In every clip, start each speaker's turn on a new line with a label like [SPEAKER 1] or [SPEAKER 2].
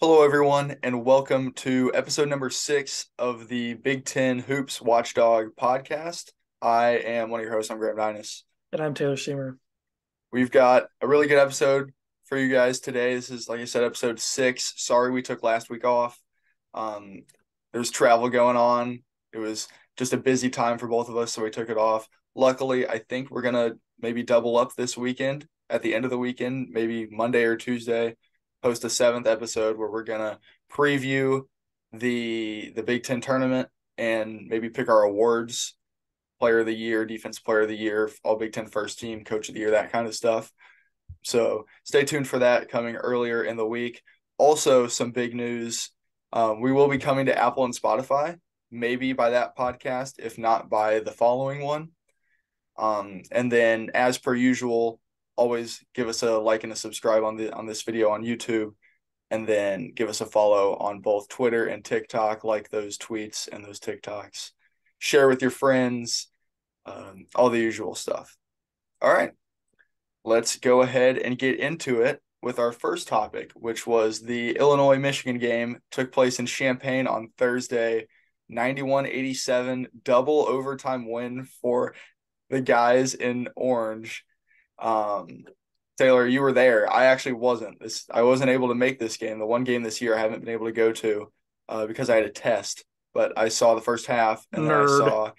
[SPEAKER 1] Hello, everyone, and welcome to episode number 6 of the Big Ten Hoops Watchdog podcast. I am one of your hosts. I'm Graham Dinas.
[SPEAKER 2] And I'm Taylor Seamer.
[SPEAKER 1] We've got a really good episode for you guys today. This is, like I said, episode 6. Sorry we took last week off. There's travel going on. It was just a busy time for both of us, so we took it off. Luckily, I think we're going to maybe double up this weekend at the end of the weekend, maybe Monday or Tuesday. Post a 7th episode where we're gonna preview the Big Ten tournament and maybe pick our awards, player of the year, defense player of the year, all Big Ten first team, coach of the year, that kind of stuff. So stay tuned for that coming earlier in the week. Also, some big news. We will be coming to Apple and Spotify, maybe by that podcast, if not by the following one. And then as per usual, always give us a like and a subscribe on this video on YouTube, and then give us a follow on both Twitter and TikTok, like those tweets and those TikToks. Share with your friends, all the usual stuff. All right, let's go ahead and get into it with our first topic, which was the Illinois-Michigan game. Took place in Champaign on Thursday, 91-87, double overtime win for the guys in orange. Taylor, you were there. I actually wasn't. I wasn't able to make this game. The one game this year I haven't been able to go to because I had a test. But I saw the first half, and then
[SPEAKER 2] Nerd.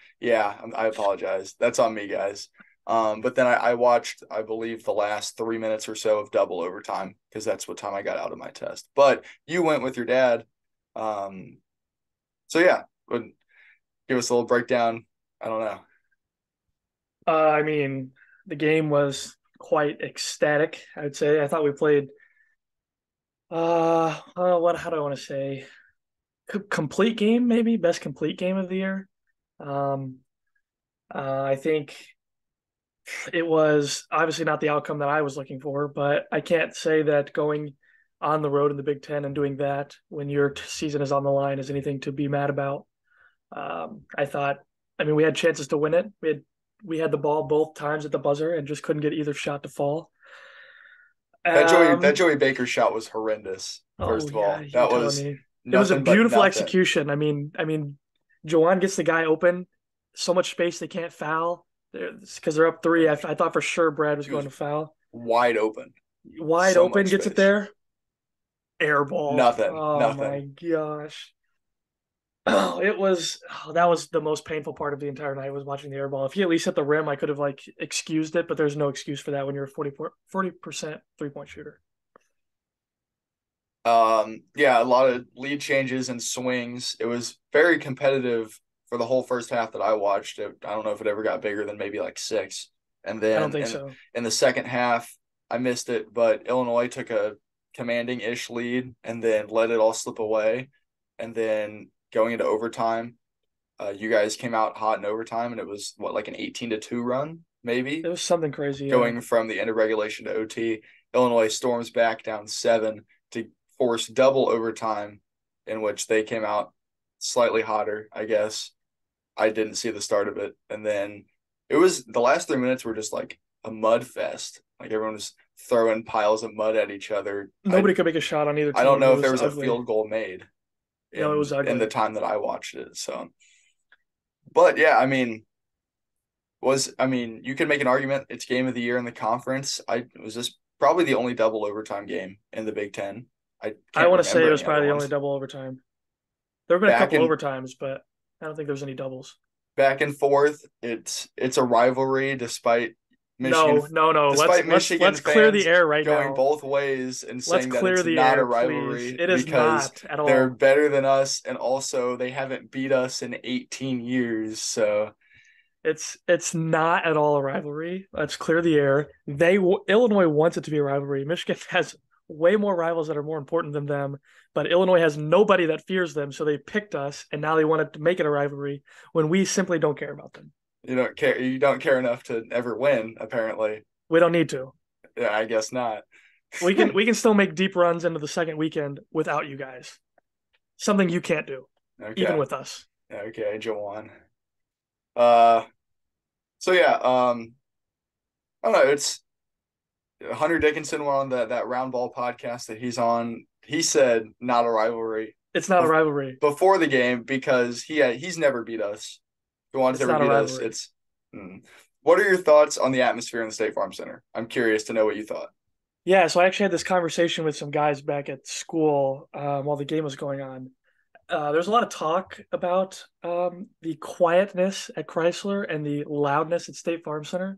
[SPEAKER 1] I apologize. That's on me, guys. But then I watched, I believe, the last 3 minutes or so of double overtime because that's what time I got out of my test. But you went with your dad. So yeah, would give us a little breakdown. I don't know.
[SPEAKER 2] I mean, the game was quite ecstatic, I would say. I thought we played how do I want to say? Complete game, maybe best complete game of the year. Um I think it was obviously not the outcome that I was looking for, but I can't say that going on the road in the Big Ten and doing that when your season is on the line is anything to be mad about. I thought, I mean, we had chances to win it. We had the ball both times at the buzzer and just couldn't get either shot to fall.
[SPEAKER 1] That
[SPEAKER 2] Um,
[SPEAKER 1] Joey Baker shot was horrendous.
[SPEAKER 2] oh
[SPEAKER 1] First of
[SPEAKER 2] yeah,
[SPEAKER 1] all,
[SPEAKER 2] you're
[SPEAKER 1] that
[SPEAKER 2] telling
[SPEAKER 1] was
[SPEAKER 2] me it was a
[SPEAKER 1] nothing but
[SPEAKER 2] beautiful
[SPEAKER 1] nothing.
[SPEAKER 2] execution. I mean, Jawan gets the guy open, so much space they can't foul because they're up three. I thought for sure Brad was
[SPEAKER 1] He
[SPEAKER 2] going
[SPEAKER 1] was
[SPEAKER 2] to foul.
[SPEAKER 1] wide open,
[SPEAKER 2] Wide
[SPEAKER 1] so
[SPEAKER 2] open,
[SPEAKER 1] much
[SPEAKER 2] gets it
[SPEAKER 1] space.
[SPEAKER 2] there, air ball.
[SPEAKER 1] Nothing,
[SPEAKER 2] Oh my
[SPEAKER 1] nothing.
[SPEAKER 2] gosh. That was the most painful part of the entire night was watching the air ball. If he at least hit the rim, I could have like excused it, but there's no excuse for that when you're a 40% 3-point shooter.
[SPEAKER 1] Yeah, a lot of lead changes and swings. It was very competitive for the whole first half that I watched. I don't know if it ever got bigger than maybe like 6. And
[SPEAKER 2] I don't
[SPEAKER 1] then
[SPEAKER 2] think so.
[SPEAKER 1] in the second half, I missed it, but Illinois took a commanding-ish lead and then let it all slip away. And then going into overtime, you guys came out hot in overtime, and it was what, like an 18-2 run,
[SPEAKER 2] It
[SPEAKER 1] maybe,
[SPEAKER 2] was something crazy, yeah.
[SPEAKER 1] going from the end of regulation to OT. Illinois storms back down 7 to force double overtime, in which they came out slightly hotter, I guess. I didn't see the start of it. And then it was the last 3 minutes were just like a mud fest. Like everyone was throwing piles of mud at each other.
[SPEAKER 2] Nobody could make a shot on either
[SPEAKER 1] I don't
[SPEAKER 2] team. It
[SPEAKER 1] know if there
[SPEAKER 2] was
[SPEAKER 1] was a
[SPEAKER 2] ugly.
[SPEAKER 1] field goal made
[SPEAKER 2] No, it was
[SPEAKER 1] in the
[SPEAKER 2] ugly.
[SPEAKER 1] time that I watched it. So, but yeah, you could make an argument it's game of the year in the conference. I was this probably the only double overtime game in the Big Ten. I
[SPEAKER 2] I
[SPEAKER 1] can't
[SPEAKER 2] want to say it
[SPEAKER 1] remember
[SPEAKER 2] was
[SPEAKER 1] any other
[SPEAKER 2] probably the only
[SPEAKER 1] ones.
[SPEAKER 2] double overtime. There have been a
[SPEAKER 1] Back
[SPEAKER 2] couple
[SPEAKER 1] and
[SPEAKER 2] overtimes, but I don't think there was any doubles.
[SPEAKER 1] back and forth. It's a rivalry Michigan
[SPEAKER 2] No, no, no. Let's
[SPEAKER 1] despite
[SPEAKER 2] let's
[SPEAKER 1] Michigan
[SPEAKER 2] let's clear the
[SPEAKER 1] fans
[SPEAKER 2] air right
[SPEAKER 1] going
[SPEAKER 2] now.
[SPEAKER 1] both ways and
[SPEAKER 2] Let's
[SPEAKER 1] saying that
[SPEAKER 2] clear
[SPEAKER 1] it's
[SPEAKER 2] the
[SPEAKER 1] not a
[SPEAKER 2] air, please.
[SPEAKER 1] rivalry
[SPEAKER 2] It is
[SPEAKER 1] because
[SPEAKER 2] not at
[SPEAKER 1] they're
[SPEAKER 2] all.
[SPEAKER 1] better than us, and also they haven't beat us in 18 years. So
[SPEAKER 2] It's not at all a rivalry. Let's clear the air. Illinois wants it to be a rivalry. Michigan has way more rivals that are more important than them, but Illinois has nobody that fears them, so they picked us, and now they wanted to make it a rivalry when we simply don't care about them.
[SPEAKER 1] you don't care enough to ever win, apparently.
[SPEAKER 2] We don't need to.
[SPEAKER 1] Yeah, I guess not.
[SPEAKER 2] We can still make deep runs into the second weekend without you guys. Something you can't do, even
[SPEAKER 1] Okay.
[SPEAKER 2] with us.
[SPEAKER 1] Okay, Jawan. Uh so yeah, I don't know, it's Hunter Dickinson went on that round ball podcast that he's on, he said not a rivalry
[SPEAKER 2] It's not a rivalry.
[SPEAKER 1] before the game because he's never beat us. If he wants to
[SPEAKER 2] It's
[SPEAKER 1] ever
[SPEAKER 2] not a
[SPEAKER 1] beat us,
[SPEAKER 2] rivalry.
[SPEAKER 1] it's. What are your thoughts on the atmosphere in the State Farm Center? I'm curious to know what you thought.
[SPEAKER 2] Yeah, so I actually had this conversation with some guys back at school while the game was going on. There's a lot of talk about the quietness at Chrysler and the loudness at State Farm Center.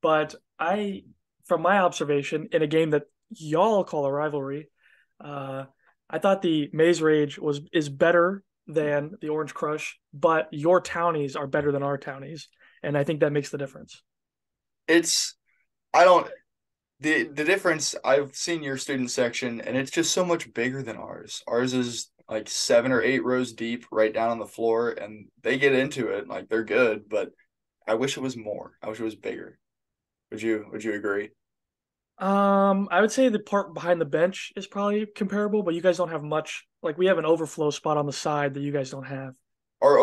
[SPEAKER 2] But from my observation, in a game that y'all call a rivalry, uh, I thought the Maze Rage is better than the Orange Crush, but your townies are better than our townies, and I think that makes the difference.
[SPEAKER 1] It's I don't the difference. I've seen your student section, and it's just so much bigger than ours. Ours is like 7 or 8 rows deep, right down on the floor, and they get into it like they're good. But I wish it was more. I wish it was bigger. Would you agree?
[SPEAKER 2] I would say the part behind the bench is probably comparable, but you guys don't have much. Like we have an overflow spot on the side that you guys don't have
[SPEAKER 1] Our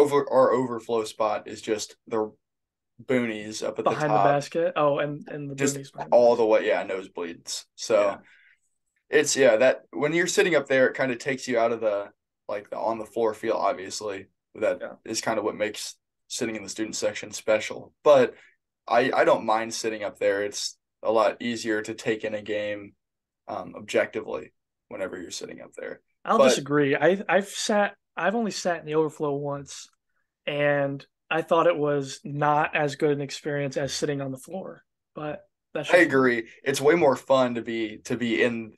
[SPEAKER 1] overflow spot is just the boonies up at the
[SPEAKER 2] behind the
[SPEAKER 1] top,
[SPEAKER 2] basket. Oh, and the
[SPEAKER 1] just
[SPEAKER 2] boonies behind the
[SPEAKER 1] all the
[SPEAKER 2] basket.
[SPEAKER 1] way. Yeah, nosebleeds. So
[SPEAKER 2] Yeah,
[SPEAKER 1] it's that when you're sitting up there, it kind of takes you out of the on the floor feel. Obviously, that
[SPEAKER 2] yeah.
[SPEAKER 1] is kind of what makes sitting in the student section special. But I don't mind sitting up there. It's a lot easier to take in a game objectively whenever you're sitting up there.
[SPEAKER 2] I'll
[SPEAKER 1] But
[SPEAKER 2] disagree. I've only sat in the overflow once, and I thought it was not as good an experience as sitting on the floor. But that's
[SPEAKER 1] I
[SPEAKER 2] just me.
[SPEAKER 1] agree. It's way more fun to be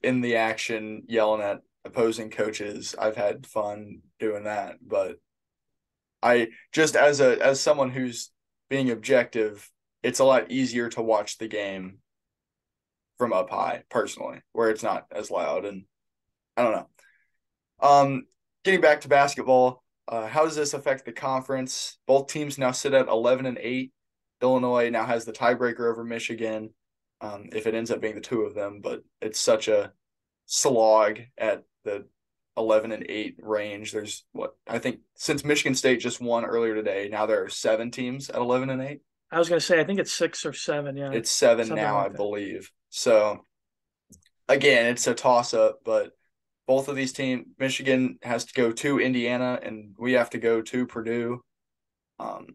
[SPEAKER 1] in the action, yelling at opposing coaches. I've had fun doing that, but I just as someone who's being objective, it's a lot easier to watch the game from up high, personally, where it's not as loud. And I don't know. Getting back to basketball, how does this affect the conference? Both teams now sit at 11-8. Illinois now has the tiebreaker over Michigan, if it ends up being the two of them. But it's such a slog at the 11-8 range. There's what I think since Michigan State just won earlier today. Now there are 7 teams at 11-8.
[SPEAKER 2] I was gonna say I think it's 6 or 7. Yeah,
[SPEAKER 1] It's 7
[SPEAKER 2] something
[SPEAKER 1] now, I
[SPEAKER 2] like that.
[SPEAKER 1] believe. So again, it's a toss up, but both of these teams, Michigan has to go to Indiana, and we have to go to Purdue. Um,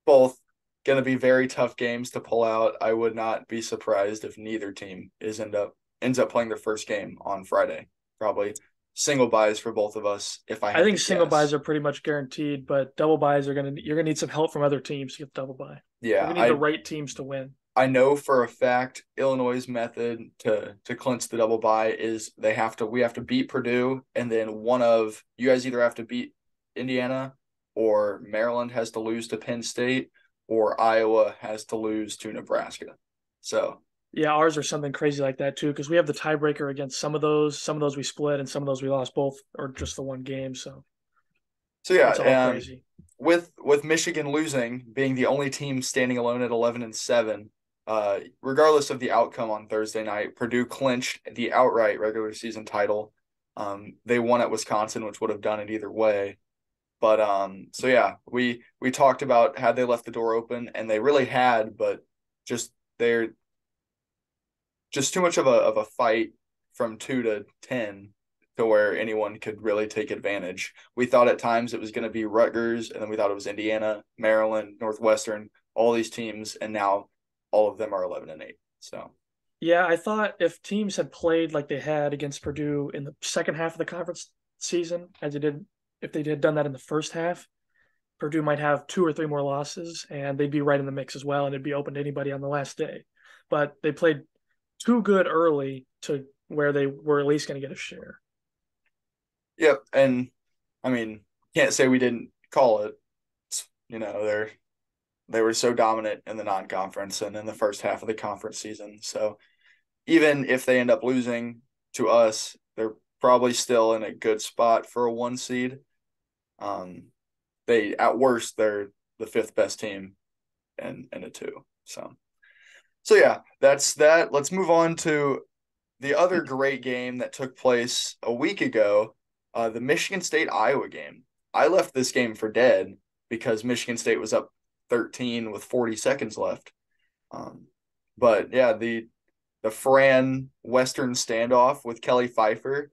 [SPEAKER 1] both going to be very tough games to pull out. I would not be surprised if neither team ends up playing their first game on Friday. Probably single buys for both of us, if I
[SPEAKER 2] I
[SPEAKER 1] had
[SPEAKER 2] think
[SPEAKER 1] to
[SPEAKER 2] single buys
[SPEAKER 1] guess.
[SPEAKER 2] are pretty much guaranteed, but double buys are you're gonna need some help from other teams to get the double buy. We're
[SPEAKER 1] Yeah,
[SPEAKER 2] gonna need the right teams to win.
[SPEAKER 1] I know for a fact Illinois' method to clinch the double bye is we have to beat Purdue, and then one of you guys either have to beat Indiana, or Maryland has to lose to Penn State, or Iowa has to lose to Nebraska. So
[SPEAKER 2] Yeah, ours are something crazy like that too, because we have the tiebreaker against some of those. Some of those we split, and some of those we lost both, or just the one game. So
[SPEAKER 1] so yeah,
[SPEAKER 2] it's all crazy.
[SPEAKER 1] with Michigan losing, being the only team standing alone at 11-7, regardless of the outcome on Thursday night, Purdue clinched the outright regular season title. They won at Wisconsin, which would have done it either way. But so yeah, we talked about had they left the door open, and they really had, but just they're just too much of a fight from 2 to 10 to where anyone could really take advantage. We thought at times it was going to be Rutgers, and then we thought it was Indiana, Maryland, Northwestern, all these teams, and now all of them are 11-8. So
[SPEAKER 2] Yeah, I thought if teams had played like they had against Purdue in the second half of the conference season, as they did, if they had done that in the first half, Purdue might have 2 or 3 more losses, and they'd be right in the mix as well, and it'd be open to anybody on the last day. But they played too good early to where they were at least going to get a share.
[SPEAKER 1] yep, and I mean can't say we didn't call it. They were so dominant in the non-conference and in the first half of the conference season. So even if they end up losing to us, they're probably still in a good spot for a 1 seed. Um, they at worst they're the fifth best team and a two. So yeah, that's that. Let's move on to the other great game that took place a week ago, the Michigan State Iowa game. I left this game for dead because Michigan State was up 13 with 40 seconds left. Um, but yeah, the Fran Western standoff with Kelly Pfeiffer.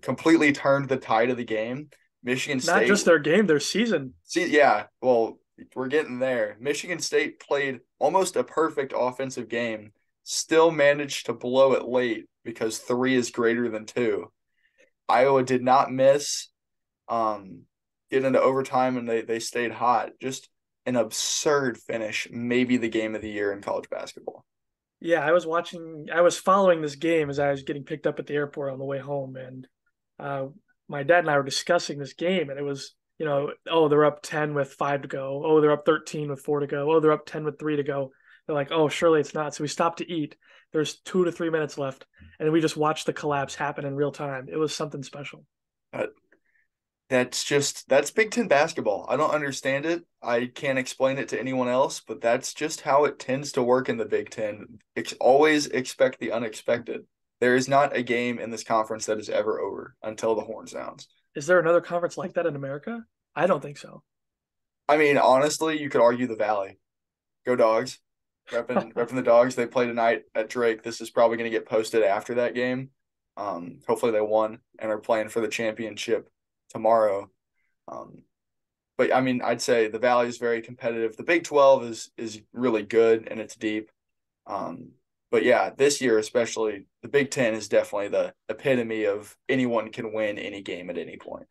[SPEAKER 1] completely turned the tide of the game. Michigan
[SPEAKER 2] Not
[SPEAKER 1] State,
[SPEAKER 2] just their game, their season.
[SPEAKER 1] see, yeah, well, we're getting there. Michigan State played almost a perfect offensive game, still managed to blow it late because three is greater than two. Iowa did not miss, get into overtime, and they stayed hot. Just an absurd finish, maybe the game of the year in college basketball.
[SPEAKER 2] Yeah, I was following this game as I was getting picked up at the airport on the way home, and uh, my dad and I were discussing this game, and it was, oh, they're up 10 with 5 to go. Oh, they're up 13 with 4 to go. Oh, they're up 10 with 3 to go. They're like, oh, surely it's not. So we stopped to eat. There's 2 to 3 minutes left, and we just watched the collapse happen in real time. It was something special.
[SPEAKER 1] Uh, that's Big Ten basketball. I don't understand it. I can't explain it to anyone else, but that's just how it tends to work in the Big Ten. Always expect the unexpected. There is not a game in this conference that is ever over until the horn sounds.
[SPEAKER 2] Is there another conference like that in America? I don't think so.
[SPEAKER 1] I mean, honestly, you could argue the Valley. Go Dogs. Repping the Dogs. They play tonight at Drake. This is probably going to get posted after that game. Hopefully they won and are playing for the championship tomorrow. Um, but I mean, I'd say the Valley is very competitive. The Big 12 is really good and it's deep. But yeah, this year especially, the Big Ten is definitely the epitome of anyone can win any game at any point.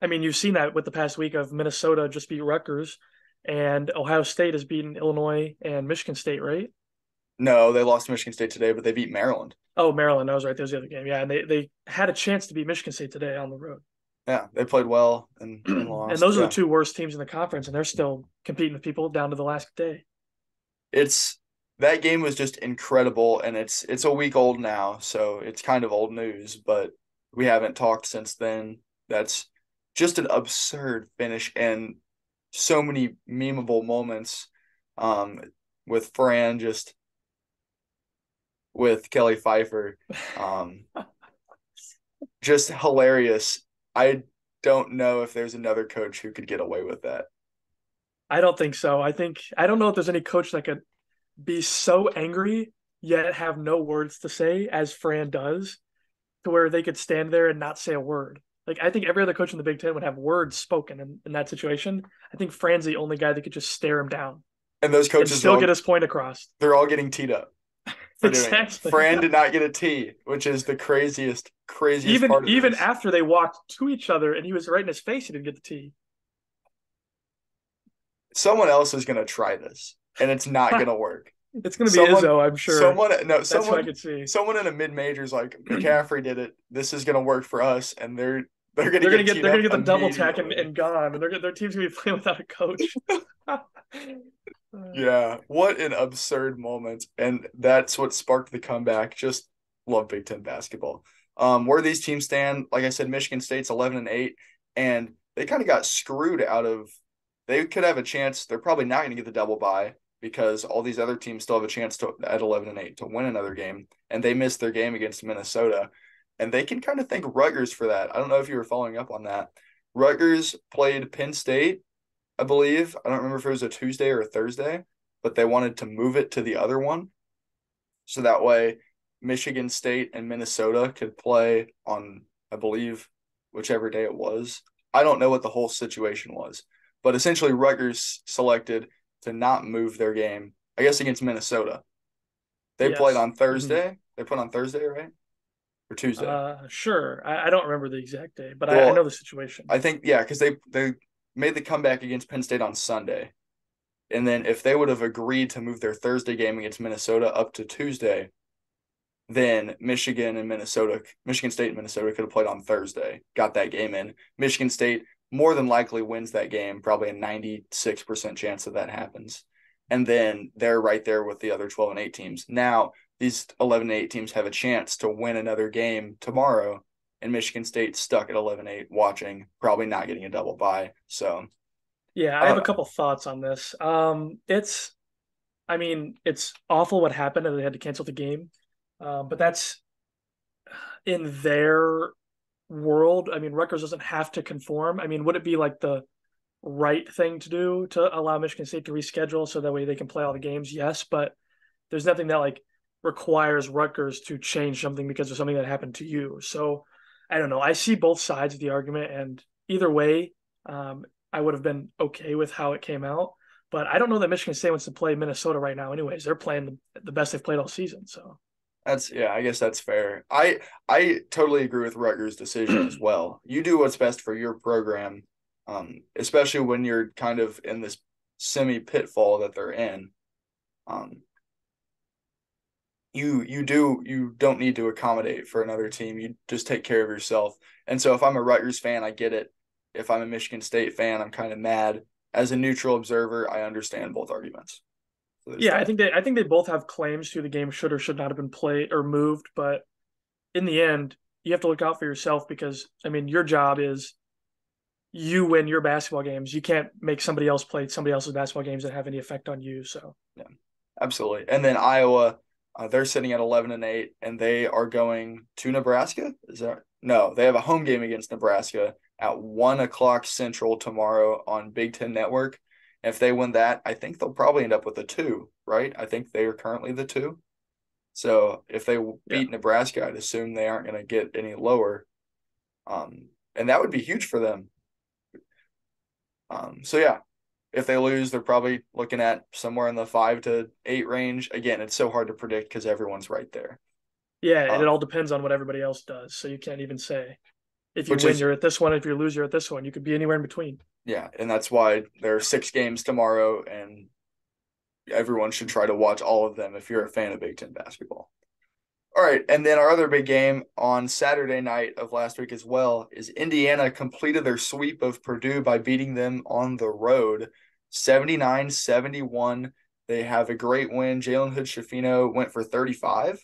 [SPEAKER 2] I mean, you've seen that with the past week of Minnesota just beat Rutgers, and Ohio State has beaten Illinois and Michigan State, right?
[SPEAKER 1] No, they lost to Michigan State today, but they beat Maryland.
[SPEAKER 2] Oh, Maryland. I was right. There's the other game. Yeah, and they had a chance to beat Michigan State today on the road.
[SPEAKER 1] Yeah, they played well and
[SPEAKER 2] And
[SPEAKER 1] lost.
[SPEAKER 2] those are the
[SPEAKER 1] Yeah,
[SPEAKER 2] two worst teams in the conference, and they're still competing with people down to the last day.
[SPEAKER 1] it's that game was just incredible, and it's a week old now, so it's kind of old news, but we haven't talked since then. That's just an absurd finish and so many memeable moments um, with Fran, just with Kelly Pfeiffer. Um, just hilarious. I don't know if there's another coach who could get away with that.
[SPEAKER 2] I don't think so. I don't know if there's any coach that could be so angry yet have no words to say as Fran does, to where they could stand there and not say a word. Like I think every other coach in the Big Ten would have words spoken in that situation. I think Fran's the only guy that could just stare him down
[SPEAKER 1] And those
[SPEAKER 2] and
[SPEAKER 1] coaches are
[SPEAKER 2] still
[SPEAKER 1] all
[SPEAKER 2] get his point across.
[SPEAKER 1] they're all getting teed up for doing it.
[SPEAKER 2] Exactly.
[SPEAKER 1] Fran did not get a tee, which is the craziest
[SPEAKER 2] Even
[SPEAKER 1] part of
[SPEAKER 2] even
[SPEAKER 1] this.
[SPEAKER 2] after they walked to each other and he was right in his face, he didn't get the tee.
[SPEAKER 1] Someone else is gonna try this, and it's not gonna work.
[SPEAKER 2] It's going to be
[SPEAKER 1] Someone,
[SPEAKER 2] Izzo, I'm sure.
[SPEAKER 1] someone, no,
[SPEAKER 2] That's who I could see.
[SPEAKER 1] someone in a mid majors like McCaffrey did it. This is gonna work for us, and they're gonna
[SPEAKER 2] They're
[SPEAKER 1] get teed
[SPEAKER 2] gonna
[SPEAKER 1] up
[SPEAKER 2] get the double tech
[SPEAKER 1] immediately.
[SPEAKER 2] and gone, and their team's gonna be playing without a coach.
[SPEAKER 1] Yeah, what an absurd moment. And that's what sparked the comeback. Just love Big Ten basketball. Where these teams stand, like I said, Michigan State's 11-8, and they kind of got screwed out of they could have a chance. They're probably not going to get the double bye because all these other teams still have a chance to at 11-8 to win another game, and they missed their game against Minnesota. And they can kind of thank Rutgers for that. I don't know if you were following up on that. Rutgers played Penn State, I believe. I don't remember if it was a Tuesday or a Thursday, but they wanted to move it to the other one. So that way Michigan State and Minnesota could play on, I believe, whichever day it was. I don't know what the whole situation was, but essentially Rutgers selected to not move their game, I guess, against Minnesota. They played
[SPEAKER 2] Yes.
[SPEAKER 1] on Thursday. They put on Thursday, right? Or Tuesday.
[SPEAKER 2] Sure. I don't remember the exact day, but I
[SPEAKER 1] Well,
[SPEAKER 2] know the situation.
[SPEAKER 1] I think, yeah, because they made the comeback against Penn State on Sunday. And then if they would have agreed to move their Thursday game against Minnesota up to Tuesday, then Michigan State and Minnesota could have played on Thursday, got that game in. Michigan State more than likely wins that game, probably a 96% chance that happens. And then they're right there with the other 12-8 teams. Now, these 11-8 teams have a chance to win another game tomorrow, and Michigan State stuck at 11-8 watching, probably not getting a double bye. So,
[SPEAKER 2] Yeah,
[SPEAKER 1] I
[SPEAKER 2] I have
[SPEAKER 1] don't
[SPEAKER 2] a
[SPEAKER 1] know.
[SPEAKER 2] couple thoughts on this. I mean, it's awful what happened and they had to cancel the game. But that's in their world. I mean, Rutgers doesn't have to conform. I mean, would it be like the right thing to do to allow Michigan State to reschedule so that way they can play all the games? Yes, but there's nothing that like requires Rutgers to change something because of something that happened to you. So I don't know. I see both sides of the argument, and either way, I would have been okay with how it came out. But I don't know that Michigan State wants to play Minnesota right now. Anyways, they're playing the best they've played all season. So
[SPEAKER 1] That's yeah, I guess that's fair. I totally agree with Rutgers' decision as well. You do what's best for your program, especially when you're kind of in this semi pitfall that they're in. Um, you don't need to accommodate for another team. You just take care of yourself. And so if I'm a Rutgers fan, I get it. If I'm a Michigan State fan, I'm kind of mad. As a neutral observer, I understand both arguments. So there's
[SPEAKER 2] yeah,
[SPEAKER 1] that.
[SPEAKER 2] I think they both have claims to the game should or should not have been played or moved. But in the end, you have to look out for yourself because I mean your job is you win your basketball games. You can't make somebody else play somebody else's basketball games that have any effect on you. So
[SPEAKER 1] Yeah, absolutely. And then Iowa, they're sitting at 11-8, and they are going to Nebraska. Is that no? They have a home game against Nebraska at 1 o'clock Central tomorrow on Big Ten Network. And if they win that, I think they'll probably end up with a 2, right? I think they are currently the 2. So if they
[SPEAKER 2] yeah,
[SPEAKER 1] beat Nebraska, I'd assume they aren't going to get any lower. And that would be huge for them. So yeah, if they lose, they're probably looking at somewhere in the 5 to 8 range. Again, it's so hard to predict because everyone's right there.
[SPEAKER 2] yeah, and it
[SPEAKER 1] Um,
[SPEAKER 2] all depends on what everybody else does. So you can't even say if you
[SPEAKER 1] which
[SPEAKER 2] win,
[SPEAKER 1] is
[SPEAKER 2] you're at this one. If you lose, you're at this one. You could be anywhere in between.
[SPEAKER 1] yeah, and that's why there are 6 games tomorrow, and everyone should try to watch all of them if you're a fan of Big Ten basketball. All right, and then our other big game on Saturday night of last week as well is Indiana completed their sweep of Purdue by beating them on the road 79-71. They have a great win. Jalen Hood-Schifino went for 35.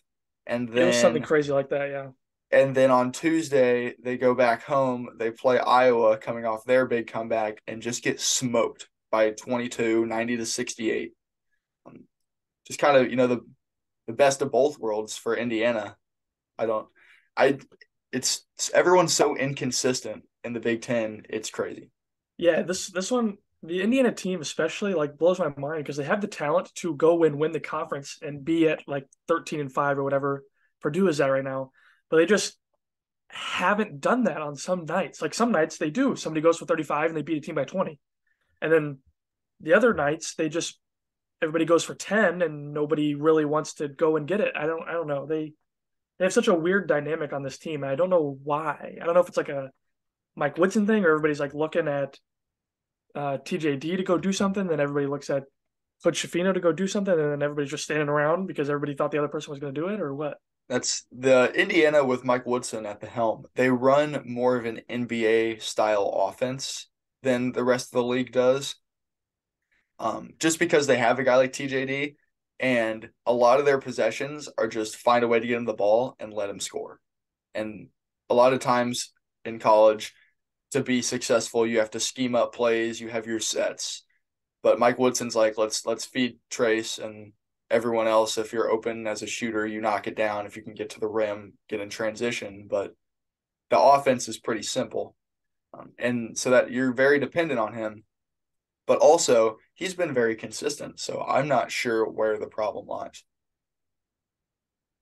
[SPEAKER 1] And
[SPEAKER 2] It was something
[SPEAKER 1] then
[SPEAKER 2] crazy like that. Yeah.
[SPEAKER 1] and then on Tuesday, they go back home. They play Iowa coming off their big comeback and just get smoked by 22, 90-68. Um, just kind of, the best of both worlds for Indiana. I don't, I, it's everyone's so inconsistent in the Big Ten. It's crazy.
[SPEAKER 2] Yeah, this one, the Indiana team especially like blows my mind because they have the talent to go and win the conference and be at like 13-5 or whatever Purdue is at right now, but they just haven't done that on some nights. Like some nights they do. Somebody goes for 35 and they beat a team by 20, and then the other nights they just everybody goes for 10 and nobody really wants to go and get it. I don't know. They have such a weird dynamic on this team. And I don't know why. I don't know if it's like a Mike Woodson thing or everybody's like looking at TJD to go do something, then everybody looks at Coach Shafino to go do something, and then everybody's just standing around because everybody thought the other person was going to do it, or what?
[SPEAKER 1] That's the Indiana with Mike Woodson at the helm. They run more of an NBA style offense than the rest of the league does. Just because they have a guy like TJD, and a lot of their possessions are just find a way to get him the ball and let him score. And a lot of times in college, to be successful, you have to scheme up plays, you have your sets. But Mike Woodson's like, let's feed Trace and everyone else. If you're open as a shooter, you knock it down. If you can get to the rim, get in transition. But the offense is pretty simple. And so that you're very dependent on him. But also, he's been very consistent. So I'm not sure where the problem lies.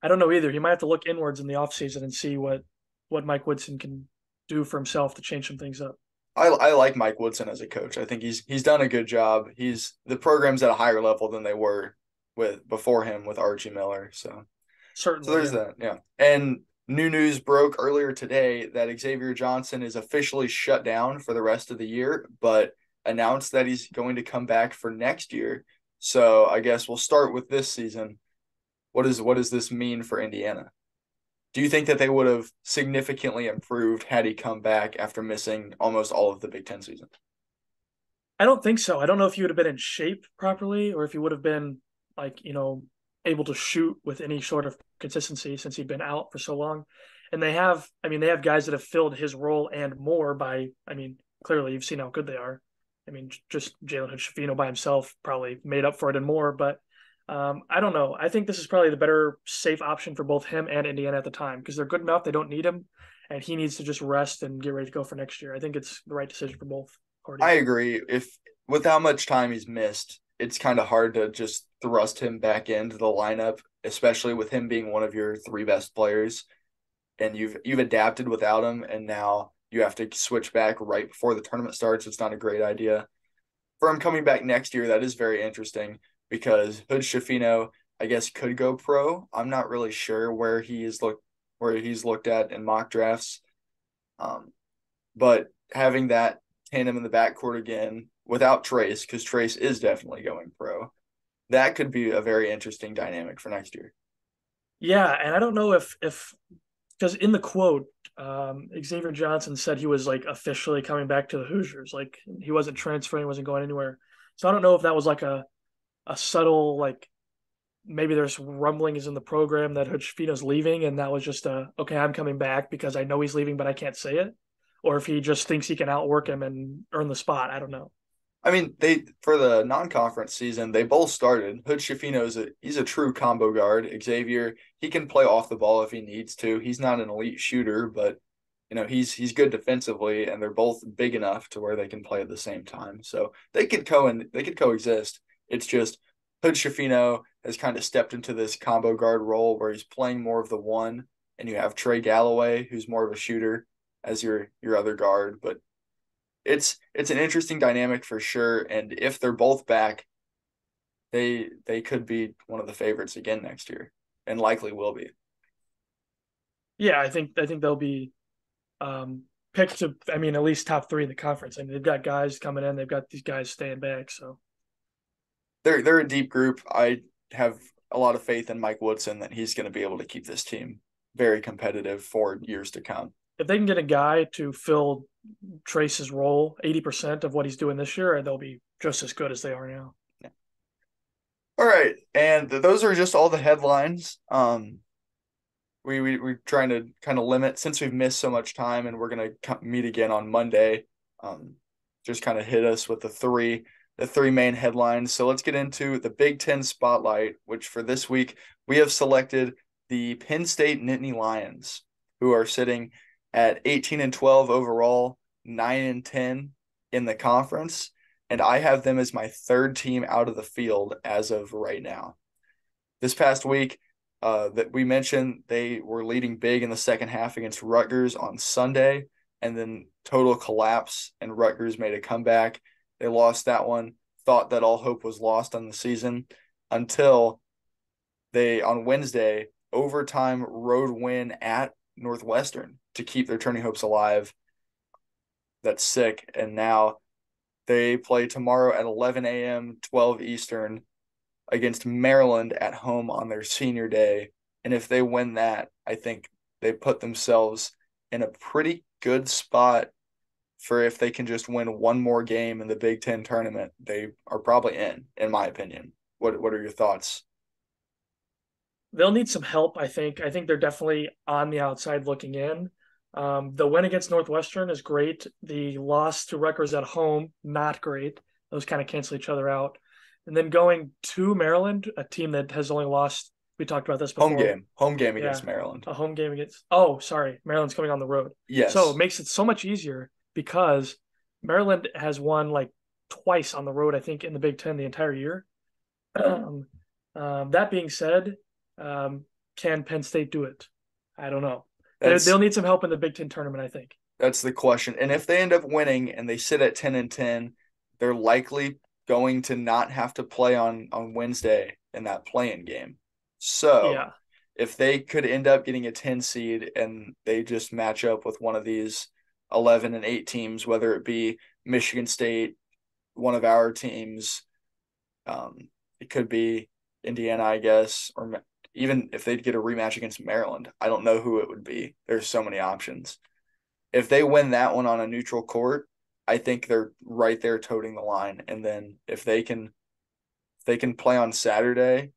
[SPEAKER 2] I don't know either. He might have to look inwards in the offseason and see what Mike Woodson can do for himself to change some things up.
[SPEAKER 1] I like Mike Woodson as a coach. I think he's done a good job. The program's at a higher level than they were with before him with Archie Miller. So
[SPEAKER 2] Certainly,
[SPEAKER 1] there's
[SPEAKER 2] yeah.
[SPEAKER 1] that. Yeah. And new news broke earlier today that Xavier Johnson is officially shut down for the rest of the year, but announced that he's going to come back for next year. So I guess we'll start with this season. What does this mean for Indiana? Do you think that they would have significantly improved had he come back after missing almost all of the Big Ten season?
[SPEAKER 2] I don't think so. I don't know if he would have been in shape properly or if he would have been like, able to shoot with any sort of consistency since he'd been out for so long. And they have guys that have filled his role and more clearly you've seen how good they are. I mean, just Jalen Hood-Schifino by himself probably made up for it and more. But I don't know. I think this is probably the better safe option for both him and Indiana at the time because they're good enough. They don't need him, and he needs to just rest and get ready to go for next year. I think it's the right decision for both
[SPEAKER 1] I
[SPEAKER 2] parties.
[SPEAKER 1] agree. If with how much time he's missed, it's kind of hard to just thrust him back into the lineup, especially with him being one of your 3 best players. and you've adapted without him, and now you have to switch back right before the tournament starts. It's not a great idea. For him coming back next year, that is very interesting because Hood Schifino, I guess, could go pro. I'm not really sure where he's looked at in mock drafts. But having that tandem in the backcourt again without Trace, because Trace is definitely going pro, that could be a very interesting dynamic for next year.
[SPEAKER 2] Yeah, and I don't know if because in the quote, Xavier Johnson said he was like officially coming back to the Hoosiers, like he wasn't transferring, wasn't going anywhere. So I don't know if that was like a subtle like maybe there's rumblings in the program that Hood-Schifino's leaving, and that was just a okay, I'm coming back because I know he's leaving, but I can't say it, or if he just thinks he can outwork him and earn the spot. I don't know.
[SPEAKER 1] I mean, they for the non-conference season, they both started. Hood Schifino he's a true combo guard. Xavier, he can play off the ball if he needs to. He's not an elite shooter, but he's good defensively, and they're both big enough to where they can play at the same time. So they could coexist. It's just Hood Schifino has kind of stepped into this combo guard role where he's playing more of the one, and you have Trey Galloway, who's more of a shooter, as your other guard. But it's an interesting dynamic for sure. And if they're both back, they could be one of the favorites again next year, and likely will be.
[SPEAKER 2] Yeah, I think they'll be picked to. I mean, at least top three in the conference. I mean, they've got guys coming in. They've got these guys staying back. So
[SPEAKER 1] They're a deep group. I have a lot of faith in Mike Woodson that he's going to be able to keep this team very competitive for years to come.
[SPEAKER 2] if they can get a guy to fill Trace's role, 80% of what he's doing this year, they'll be just as good as they are now.
[SPEAKER 1] Yeah. All right, and those are just all the headlines. We're trying to kind of limit since we've missed so much time, and we're gonna meet again on Monday. Just kind of hit us with the three main headlines. So let's get into the Big Ten spotlight, which for this week we have selected the Penn State Nittany Lions, who are sitting at 18-12 overall, 9-10 in the conference, and I have them as my third team out of the field as of right now. This past week, that we mentioned they were leading big in the second half against Rutgers on Sunday, and then total collapse, and Rutgers made a comeback. They lost that one, thought that all hope was lost on the season until they, on Wednesday, overtime road win at Northwestern to keep their turning hopes alive. That's sick. And now they play tomorrow at 11 a.m., 12 Eastern against Maryland at home on their senior day. And if they win that, I think they put themselves in a pretty good spot for if they can just win one more game in the Big Ten tournament. They are probably in my opinion. What are your thoughts?
[SPEAKER 2] They'll need some help, I think. I think they're definitely on the outside looking in. The win against Northwestern is great. The loss to Rutgers at home, not great. Those kind of cancel each other out. And then going to Maryland, a team that has only lost, we talked about this before.
[SPEAKER 1] Home game
[SPEAKER 2] Yeah,
[SPEAKER 1] against Maryland.
[SPEAKER 2] a home game against, oh, sorry, Maryland's coming on the road. So it
[SPEAKER 1] Yes.
[SPEAKER 2] makes it so much easier because Maryland has won like twice on the road, I think, in the Big Ten the entire year. That being said, can Penn State do it? I don't know. They'll need some help in the Big Ten tournament, I think.
[SPEAKER 1] That's the question. And if they end up winning and they sit at 10-10, they're likely going to not have to play on Wednesday in that play-in game. So
[SPEAKER 2] Yeah.
[SPEAKER 1] if they could end up getting a 10 seed and they just match up with one of these 11 and 8 teams, whether it be Michigan State, one of our teams, it could be Indiana, I guess, or even if they'd get a rematch against Maryland, I don't know who it would be. There's so many options. If they win that one on a neutral court, I think they're right there toting the line. And then if they can play on Saturday,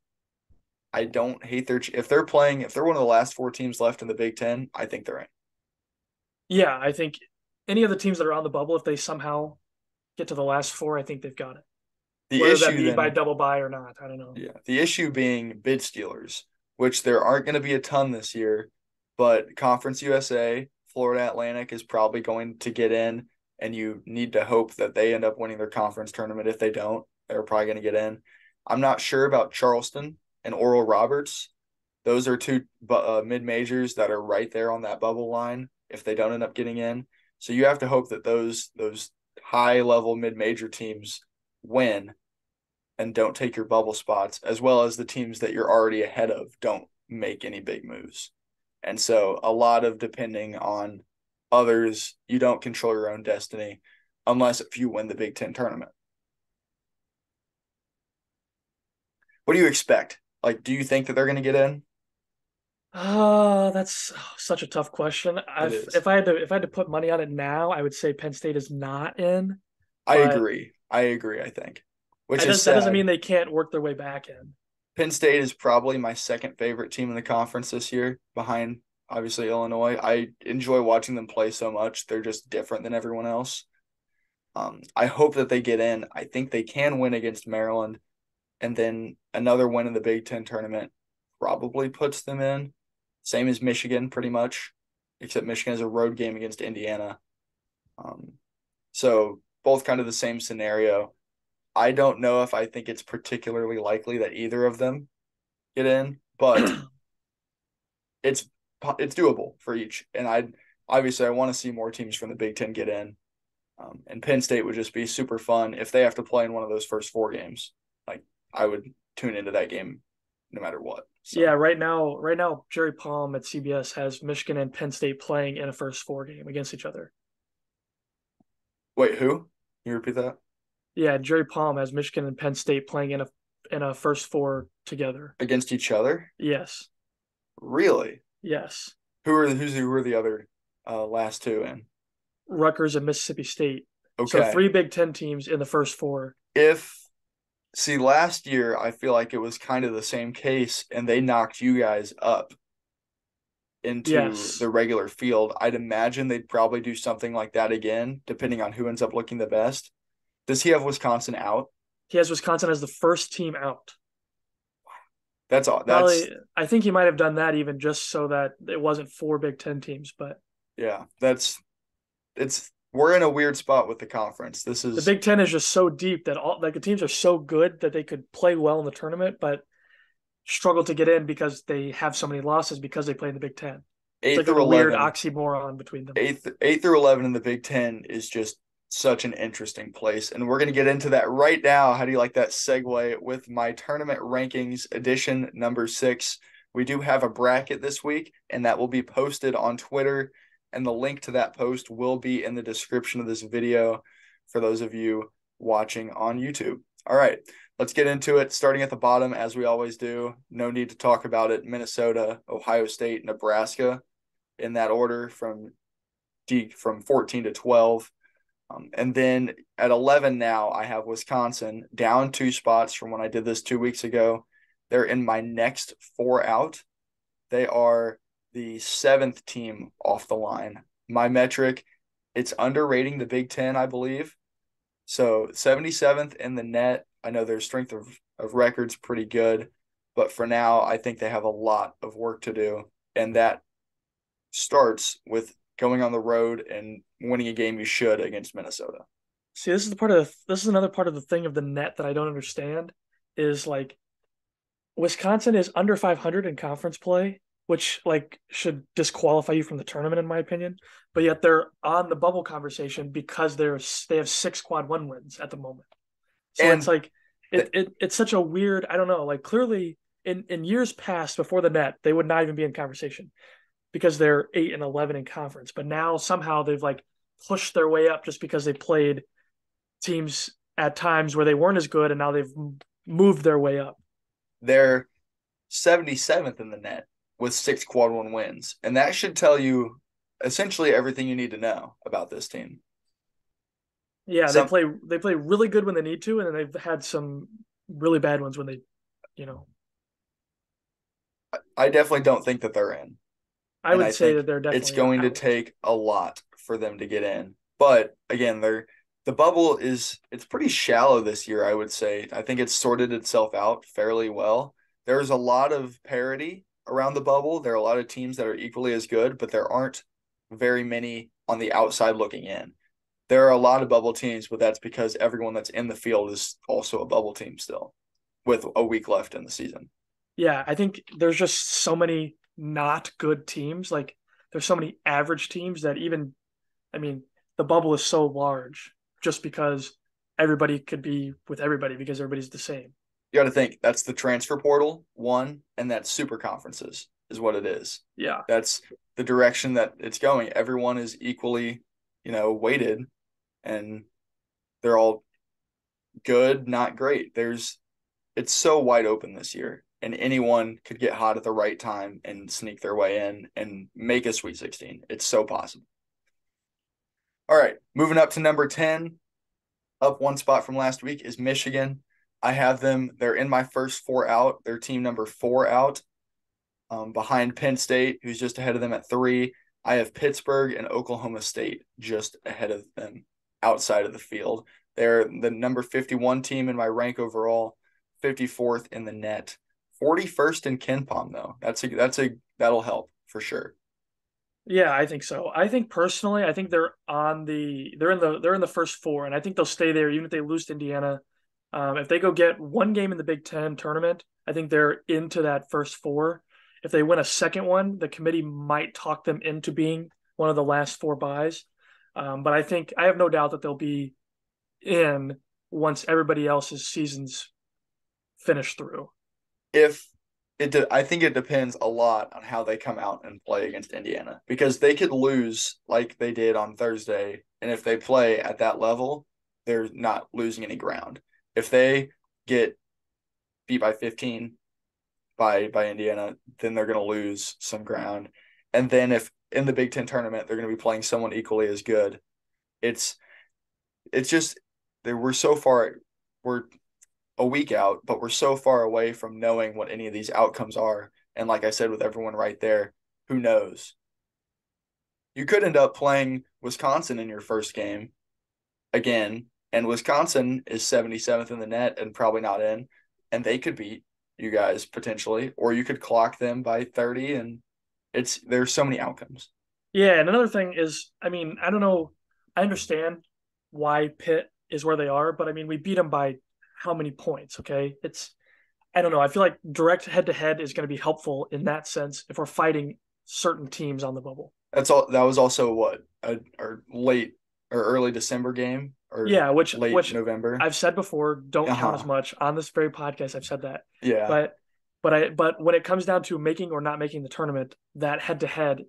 [SPEAKER 1] I don't hate if they're one of the last 4 teams left in the Big Ten, I think they're in.
[SPEAKER 2] Yeah, I think any of the teams that are on the bubble, if they somehow get to the last 4, I think they've got it.
[SPEAKER 1] The
[SPEAKER 2] Whether that
[SPEAKER 1] issue
[SPEAKER 2] be by
[SPEAKER 1] then,
[SPEAKER 2] double bye or not, I don't know.
[SPEAKER 1] yeah, the issue being bid stealers, which there aren't going to be a ton this year, but Conference USA, Florida Atlantic is probably going to get in, and you need to hope that they end up winning their conference tournament. If they don't, they're probably going to get in. I'm not sure about Charleston and Oral Roberts. those are two mid majors that are right there on that bubble line if they don't end up getting in. So you have to hope that those high level mid major teams win and don't take your bubble spots, as well as the teams that you're already ahead of don't make any big moves. And so a lot of depending on others, you don't control your own destiny unless if you win the Big Ten tournament. What do you expect? Like, do you think that they're going to get in?
[SPEAKER 2] That's such a tough question.
[SPEAKER 1] It
[SPEAKER 2] I've
[SPEAKER 1] is.
[SPEAKER 2] if I had to put money on it now, I would say Penn State is not in,
[SPEAKER 1] I
[SPEAKER 2] but
[SPEAKER 1] agree. I agree, I think, which is
[SPEAKER 2] that doesn't
[SPEAKER 1] sad.
[SPEAKER 2] mean they can't work their way back in.
[SPEAKER 1] Penn State is probably my second favorite team in the conference this year, behind obviously Illinois. I enjoy watching them play so much. They're just different than everyone else. I hope that they get in. I think they can win against Maryland, and then another win in the Big Ten tournament probably puts them in. Same as Michigan, pretty much, except Michigan has a road game against Indiana. Um, so both kind of the same scenario. I don't know if I think it's particularly likely that either of them get in, but it's doable for each. And I want to see more teams from the Big Ten get in. And Penn State would just be super fun if they have to play in one of those first four games. Like I would tune into that game no matter what. So.
[SPEAKER 2] Yeah, right now, Jerry Palm at CBS has Michigan and Penn State playing in a first four game against each other.
[SPEAKER 1] Wait, who? Can you repeat that?
[SPEAKER 2] Yeah, Jerry Palm has Michigan and Penn State playing in a first four together.
[SPEAKER 1] Against each other?
[SPEAKER 2] Yes,
[SPEAKER 1] Really?
[SPEAKER 2] yes.
[SPEAKER 1] Who are the other last two in?
[SPEAKER 2] Rutgers and Mississippi State. So
[SPEAKER 1] Okay.
[SPEAKER 2] three Big Ten teams in the first four.
[SPEAKER 1] If See, last year I feel like it was kind of the same case, and they knocked you guys up into
[SPEAKER 2] Yes,
[SPEAKER 1] the regular field. I'd imagine they'd probably do something like that again, depending on who ends up looking the best. Does he have Wisconsin out?
[SPEAKER 2] he has Wisconsin as the first team out.
[SPEAKER 1] That's all.
[SPEAKER 2] Probably, I think he might have done that even just so that it wasn't four Big Ten teams. But
[SPEAKER 1] Yeah. It's we're in a weird spot with the conference. This
[SPEAKER 2] the
[SPEAKER 1] is
[SPEAKER 2] Big Ten is just so deep that all like the teams are so good that they could play well in the tournament, but struggle to get in because they have so many losses because they play in the Big Ten. It's
[SPEAKER 1] eight
[SPEAKER 2] like
[SPEAKER 1] through
[SPEAKER 2] a weird
[SPEAKER 1] 11.
[SPEAKER 2] oxymoron between them.
[SPEAKER 1] Eight through 11 in the Big Ten is just such an interesting place, and we're going to get into that right now. How do you like that segue with my tournament rankings edition number 6? We do have a bracket this week, and that will be posted on Twitter, and the link to that post will be in the description of this video for those of you watching on YouTube. All right, let's get into it. Starting at the bottom, as we always do. No need to talk about it. Minnesota, Ohio State, Nebraska, in that order from 14 to 12. And then at 11 now, I have Wisconsin down 2 spots from when I did this 2 weeks ago. They're in my next 4 out. They are the 7th team off the line. My metric, it's underrating the Big Ten, I believe. So 77th in the net. I know their strength of record's pretty good, but for now, I think they have a lot of work to do. And that starts with going on the road and winning a game you should against Minnesota.
[SPEAKER 2] See, this is another part of the thing of the net that I don't understand is like Wisconsin is under 500 in conference play, which like should disqualify you from the tournament in my opinion. But yet they're on the bubble conversation because they have 6 quad one wins at the moment. So it's
[SPEAKER 1] And
[SPEAKER 2] like it's such a weird, I don't know, like clearly in years past before the net, they would not even be in conversation because they're 8 and 11 in conference. But now somehow they've like pushed their way up just because they played teams at times where they weren't as good, and now they've moved their way up.
[SPEAKER 1] they're 77th in the net with 6 quad one wins. And that should tell you essentially everything you need to know about this team.
[SPEAKER 2] Yeah,
[SPEAKER 1] Some
[SPEAKER 2] they play really good when they need to, and then they've had some really bad ones when they, you know.
[SPEAKER 1] I definitely don't think that they're in.
[SPEAKER 2] I
[SPEAKER 1] And
[SPEAKER 2] would
[SPEAKER 1] I
[SPEAKER 2] say
[SPEAKER 1] think
[SPEAKER 2] that they're
[SPEAKER 1] it's
[SPEAKER 2] definitely
[SPEAKER 1] going to
[SPEAKER 2] out.
[SPEAKER 1] take a lot for them to get in. But again, the bubble it's pretty shallow this year, I would say. I think it's sorted itself out fairly well. There's a lot of parity around the bubble. There are a lot of teams that are equally as good, but there aren't very many on the outside looking in. There are a lot of bubble teams, but that's because everyone that's in the field is also a bubble team still with a week left in the season.
[SPEAKER 2] Yeah, I think there's just so many not good teams. Like there's so many average teams that even, I mean, the bubble is so large just because everybody could be with everybody because everybody's the same.
[SPEAKER 1] You got to think that's the transfer portal, one, and that's super conferences is what it is.
[SPEAKER 2] Yeah.
[SPEAKER 1] That's the direction that it's going. Everyone is equally, weighted, and they're all good, not great. It's so wide open this year, and anyone could get hot at the right time and sneak their way in and make a Sweet 16. It's so possible. All right, moving up to number 10, up one spot from last week is Michigan. I have them. They're in my first four out. They're team number four out, behind Penn State, who's just ahead of them at three. I have Pittsburgh and Oklahoma State just ahead of them outside of the field. They're the number 51 team in my rank overall, 54th in the net, 41st in KenPom though. That'll help for sure.
[SPEAKER 2] Yeah, I think so. I think personally, I think they're in the first four, and I think they'll stay there even if they lose to Indiana. If they go get one game in the Big Ten tournament, I think they're into that first four. If they win a second one, the committee might talk them into being one of the last four buys. But I have no doubt that they'll be in once everybody else's seasons finish through.
[SPEAKER 1] If I think it depends a lot on how they come out and play against Indiana because they could lose like they did on Thursday, and if they play at that level, they're not losing any ground. If they get beat by 15 by Indiana, then they're going to lose some ground. And then if in the Big Ten tournament they're going to be playing someone equally as good, it's just we're so far, we're a week out, but we're so far away from knowing what any of these outcomes are. And like I said, with everyone right there, who knows? You could end up playing Wisconsin in your first game again, and Wisconsin is 77th in the net and probably not in, and they could beat you guys potentially, or you could clock them by 30, and there's so many outcomes.
[SPEAKER 2] Yeah, and another thing is, I mean, I don't know, I understand why Pitt is where they are, but I mean, we beat them by how many points? Okay, I don't know. I feel like direct head to head is going to be helpful in that sense if we're fighting certain teams on the bubble.
[SPEAKER 1] That's all. That was also what or late or early December game or
[SPEAKER 2] Yeah,
[SPEAKER 1] late
[SPEAKER 2] which
[SPEAKER 1] November.
[SPEAKER 2] I've said before, don't count as
[SPEAKER 1] Uh-huh.
[SPEAKER 2] much on this very podcast. I've said that,
[SPEAKER 1] Yeah.
[SPEAKER 2] but but when it comes down to making or not making the tournament, that head to head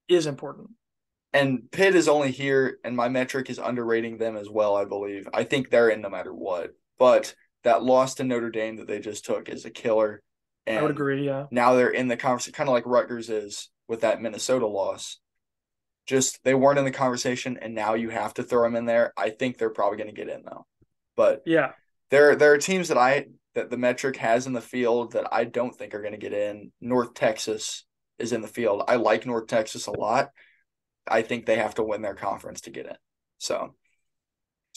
[SPEAKER 2] is important.
[SPEAKER 1] And Pitt is only here, and my metric is underrating them as well, I believe. I think they're in no matter what. But that loss to Notre Dame that they just took is a killer.
[SPEAKER 2] I would
[SPEAKER 1] And
[SPEAKER 2] agree. Yeah.
[SPEAKER 1] now they're in the conversation, kind of like Rutgers is with that Minnesota loss. Just they weren't in the conversation, and now you have to throw them in there. I think they're probably going to get in, though. But
[SPEAKER 2] Yeah.
[SPEAKER 1] there are teams that the metric has in the field that I don't think are going to get in. North Texas is in the field. I like North Texas a lot. I think they have to win their conference to get in. So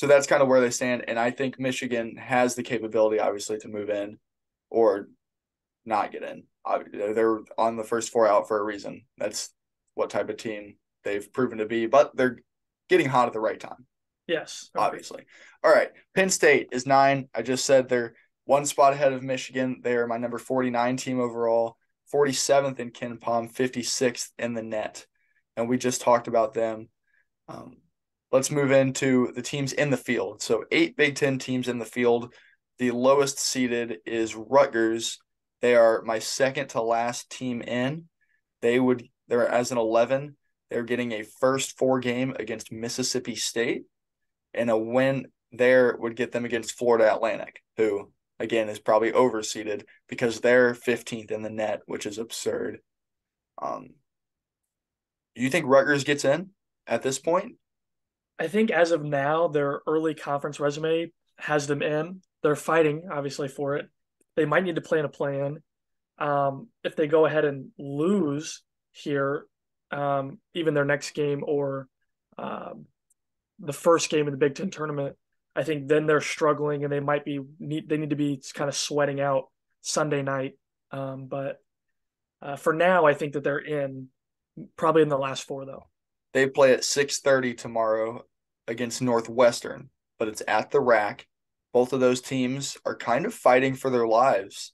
[SPEAKER 1] that's kind of where they stand. And I think Michigan has the capability, obviously, to move in or not get in. They're on the first four out for a reason. That's what type of team they've proven to be. But they're getting hot at the right time,
[SPEAKER 2] Yes. Agreed.
[SPEAKER 1] obviously. All right. Penn State is 9. I just said they're one spot ahead of Michigan. They are my number 49 team overall, 47th in KenPom, 56th in the net. And we just talked about them. Let's move into the teams in the field. So 8 Big Ten teams in the field. The lowest seeded is Rutgers. They are my second to last team in. They're as an 11. They're getting a first 4 game against Mississippi State, and a win there would get them against Florida Atlantic, who again is probably overseeded because they're 15th in the net, which is absurd. Do you think Rutgers gets in at this point?
[SPEAKER 2] I think as of now, their early conference resume has them in. They're fighting, obviously, for it. They might need to plan a plan. If they go ahead and lose here, even their next game or um, the first game in the Big Ten tournament, I think then they're struggling and they need to be kind of sweating out Sunday night. But for now, I think that they're in probably in the last four though.
[SPEAKER 1] They play at 6:30 tomorrow against Northwestern, but it's at the rack. Both of those teams are kind of fighting for their lives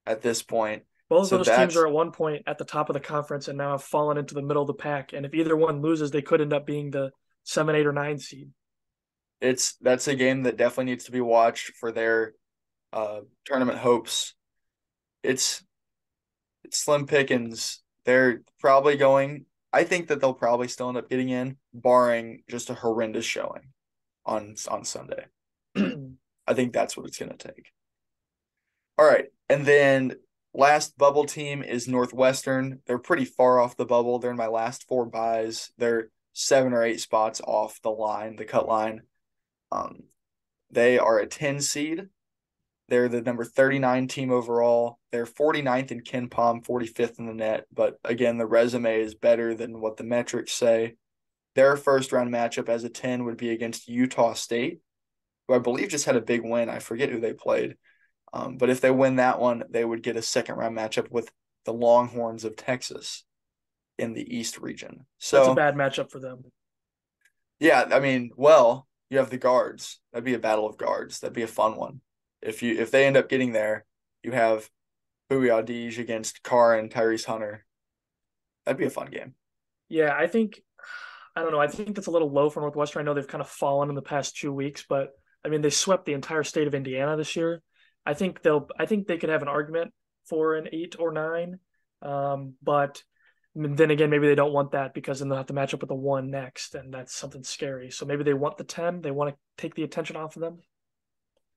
[SPEAKER 1] at this point.
[SPEAKER 2] Both of
[SPEAKER 1] So
[SPEAKER 2] those teams are
[SPEAKER 1] that's
[SPEAKER 2] at one point at the top of the conference and now have fallen into the middle of the pack. And if either one loses, they could end up being the 7, 8, or 9 seed.
[SPEAKER 1] that's a game that definitely needs to be watched for their tournament hopes. It's it's slim pickings. They're probably going. I think that they'll probably still end up getting in, barring just a horrendous showing on Sunday. I think that's what it's going to take. All right, and then last bubble team is Northwestern. They're pretty far off the bubble. They're in my last four buys. They're 7 or 8 spots off the line, the cut line. Um, they are a 10 seed. They're the number 39 team overall. They're 49th in Ken Palm, 45th in the net. But again, the resume is better than what the metrics say. Their first round matchup as a 10 would be against Utah State, who I believe just had a big win. I forget who they played. But if they win that one, they would get a second round matchup with the Longhorns of Texas in the East region.
[SPEAKER 2] That's a
[SPEAKER 1] So,
[SPEAKER 2] bad matchup for them.
[SPEAKER 1] yeah, I mean, well, you have the guards. That'd be a battle of guards. That'd be a fun one. If they end up getting there, you have Bouillardige against Carr and Tyrese Hunter. That'd be a fun game.
[SPEAKER 2] Yeah, I don't know. I think that's a little low for Northwestern. I know they've kind of fallen in the past 2 weeks, but I mean, they swept the entire state of Indiana this year. I think they could have an argument for an 8 or 9. But then again, maybe they don't want that because then they'll have to match up with the 1 next, and that's something scary. So maybe they want the 10. They want to take the attention off of them.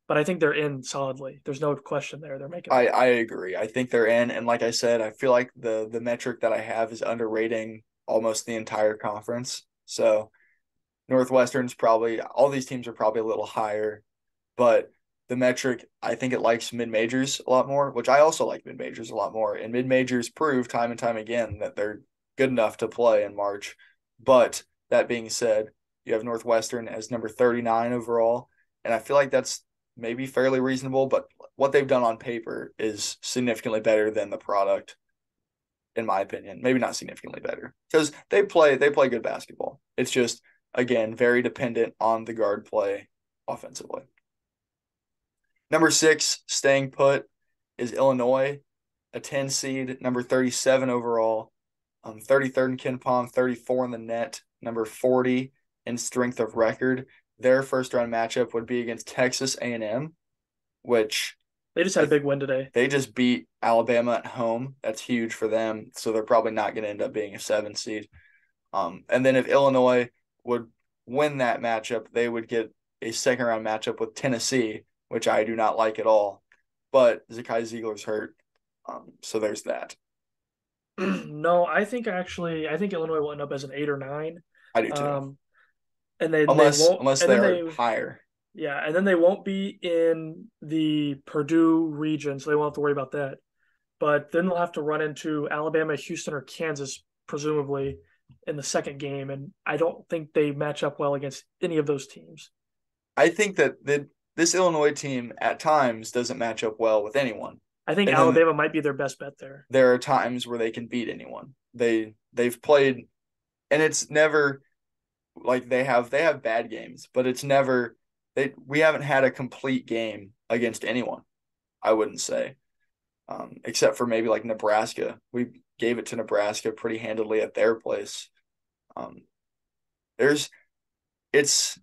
[SPEAKER 2] But I think they're in solidly. There's no question there. They're making
[SPEAKER 1] I
[SPEAKER 2] it.
[SPEAKER 1] I agree. I think they're in, and like I said, I feel like the metric that I have is underrating almost the entire conference. So Northwestern's probably all these teams are probably a little higher, but the metric I think it likes mid majors a lot more, which I also like mid majors a lot more. And mid majors prove time and time again that they're good enough to play in March. But that being said, you have Northwestern as number 39 overall, and I feel like that's maybe fairly reasonable, but what they've done on paper is significantly better than the product, in my opinion. Maybe not significantly better because they play good basketball. It's just again very dependent on the guard play offensively. Number 6, staying put, is Illinois, a 10 seed, number 37 overall, 33rd in Ken Palm, 34 in the net, number 40 in strength of record. Their first round matchup would be against Texas A&M, which
[SPEAKER 2] They just had a big win today.
[SPEAKER 1] they just beat Alabama at home. That's huge for them. So they're probably not going to end up being a 7 seed. And then if Illinois would win that matchup, they would get a second round matchup with Tennessee, which I do not like at all. But Zakai Ziegler's hurt. So there's that.
[SPEAKER 2] No, I think Illinois will end up as an 8 or 9.
[SPEAKER 1] I do too.
[SPEAKER 2] Um, and they
[SPEAKER 1] Unless
[SPEAKER 2] won't
[SPEAKER 1] unless
[SPEAKER 2] and
[SPEAKER 1] they
[SPEAKER 2] then
[SPEAKER 1] are
[SPEAKER 2] they
[SPEAKER 1] higher.
[SPEAKER 2] yeah, and then they won't be in the Purdue region, so they won't have to worry about that. But then they'll have to run into Alabama, Houston, or Kansas, presumably, in the second game. And I don't think they match up well against any of those teams.
[SPEAKER 1] I think that this Illinois team at times doesn't match up well with anyone.
[SPEAKER 2] I think
[SPEAKER 1] And then
[SPEAKER 2] Alabama might be their best bet there.
[SPEAKER 1] there are times where they can beat anyone. They've played, and it's never like they have bad games, but it's never we haven't had a complete game against anyone. I wouldn't say, except for maybe like Nebraska. We gave it to Nebraska pretty handily at their place. Um, there's it's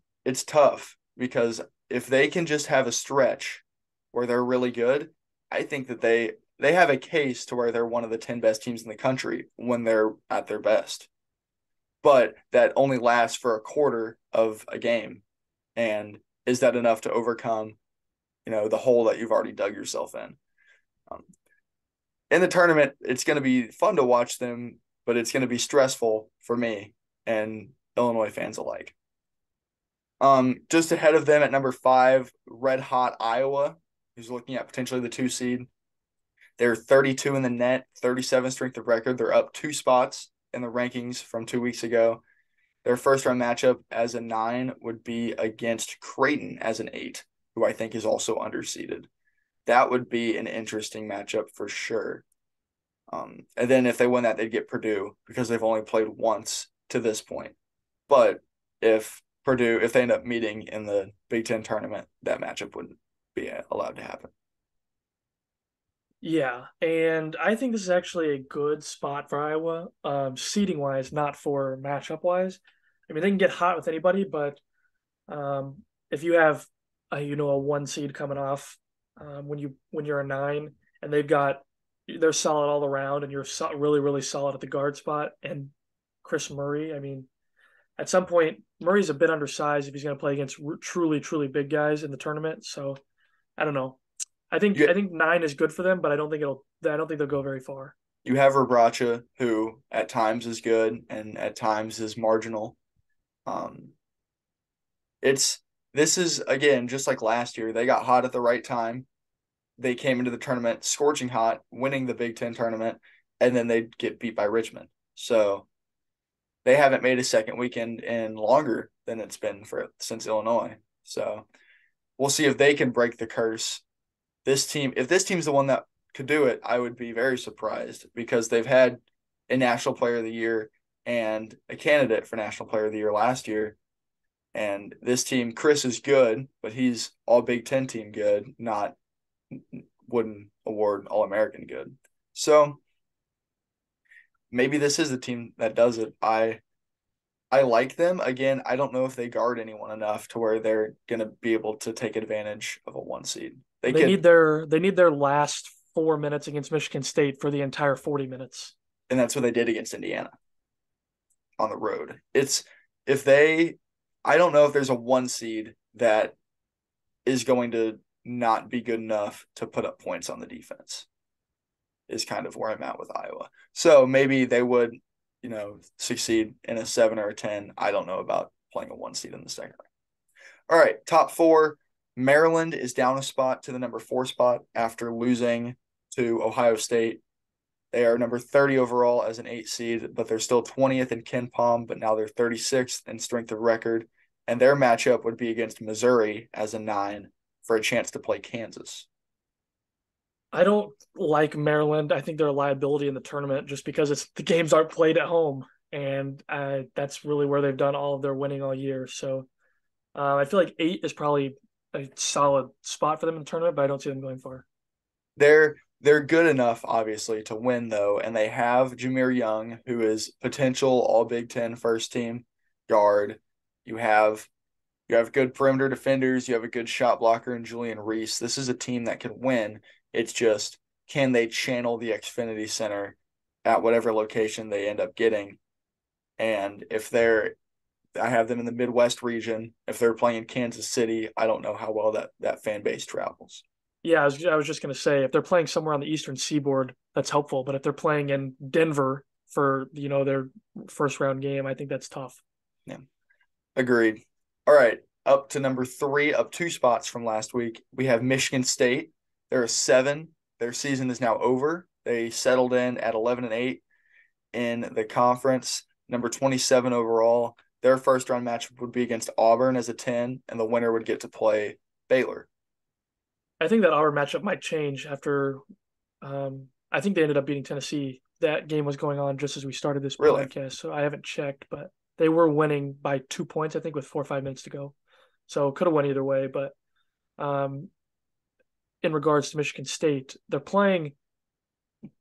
[SPEAKER 1] tough because if they can just have a stretch where they're really good, I think that they have a case to where they're one of the 10 best teams in the country when they're at their best. But that only lasts for a quarter of a game. And is that enough to overcome, the hole that you've already dug yourself in? Um, in the tournament, it's going to be fun to watch them, but it's going to be stressful for me and Illinois fans alike. Just ahead of them at number 5, red hot Iowa, who's looking at potentially the 2 seed. They're 32 in the net, 37 strength of record. They're up 2 spots in the rankings from 2 weeks ago. Their first round matchup as a 9 would be against Creighton as an 8, who I think is also underseeded. That would be an interesting matchup for sure. And then if they win that, they'd get Purdue because they've only played once to this point. But if they end up meeting in the Big Ten tournament, that matchup wouldn't be allowed to happen.
[SPEAKER 2] Yeah, and I think this is actually a good spot for Iowa, seeding wise, not for matchup wise. I mean, they can get hot with anybody, but if you have a 1 seed coming off when you're a 9 and they're solid all around and you're really really solid at the guard spot and Chris Murray. I mean, at some point Murray's a bit undersized if he's going to play against truly truly big guys in the tournament. So I don't know. I think
[SPEAKER 1] You
[SPEAKER 2] I think 9 is good for them, but I don't think they'll go very far.
[SPEAKER 1] you have Rabracha, who at times is good and at times is marginal. Um, it's this is again just like last year. They got hot at the right time. They came into the tournament scorching hot, winning the Big Ten tournament, and then they get beat by Richmond. So they haven't made a second weekend in longer than it's been for since Illinois. So we'll see if they can break the curse. If this team's the one that could do it, I would be very surprised because they've had a National Player of the Year and a candidate for National Player of the Year last year. And this team, Chris is good, but he's all Big Ten team good, not Wooden Award All American good. So maybe this is the team that does it. I like them. Again, I don't know if they guard anyone enough to where they're gonna be able to take advantage of a 1 seed. They could,
[SPEAKER 2] They need their last 4 minutes against Michigan State for the entire 40 minutes.
[SPEAKER 1] and that's what they did against Indiana on the road. It's if they I don't know if there's a 1 seed that is going to not be good enough to put up points on the defense. Is kind of where I'm at with Iowa. So maybe they would, succeed in a 7 or a 10. I don't know about playing a 1 seed in the second round. All right, top 4. Maryland is down a spot to the number 4 spot after losing to Ohio State. They are number 30 overall as an 8 seed, but they're still 20th in KenPom, but now they're 36th in strength of record. And their matchup would be against Missouri as a 9 for a chance to play Kansas.
[SPEAKER 2] I don't like Maryland. I think they're a liability in the tournament just because the games aren't played at home, and that's really where they've done all of their winning all year. So I feel like 8 is probably a solid spot for them in the tournament, but I don't see them going far.
[SPEAKER 1] They're good enough, obviously, to win though, and they have Jameer Young, who is potential All Big Ten first team guard. You have you have good perimeter defenders. You have a good shot blocker in Julian Reese. This is a team that can win. It's just can they channel the Xfinity Center at whatever location they end up getting? And I have them in the Midwest region. If they're playing in Kansas City, I don't know how well that fan base travels.
[SPEAKER 2] Yeah, I was just going to say if they're playing somewhere on the Eastern Seaboard, that's helpful. But if they're playing in Denver for their first round game, I think that's tough.
[SPEAKER 1] Yeah, agreed. All right, up to number 3, up 2 spots from last week. We have Michigan State. They're a 7. Their season is now over. They settled in at 11-8 in the conference, number 27 overall. Their first round matchup would be against Auburn as a 10, and the winner would get to play Baylor.
[SPEAKER 2] I think that our matchup might change after. I think they ended up beating Tennessee. That game was going on just as we started this
[SPEAKER 1] Really?
[SPEAKER 2] podcast, so I haven't checked, but they were winning by 2 points, I think, with 4 or 5 minutes to go. So could have went either way. But um, in regards to Michigan State, they're playing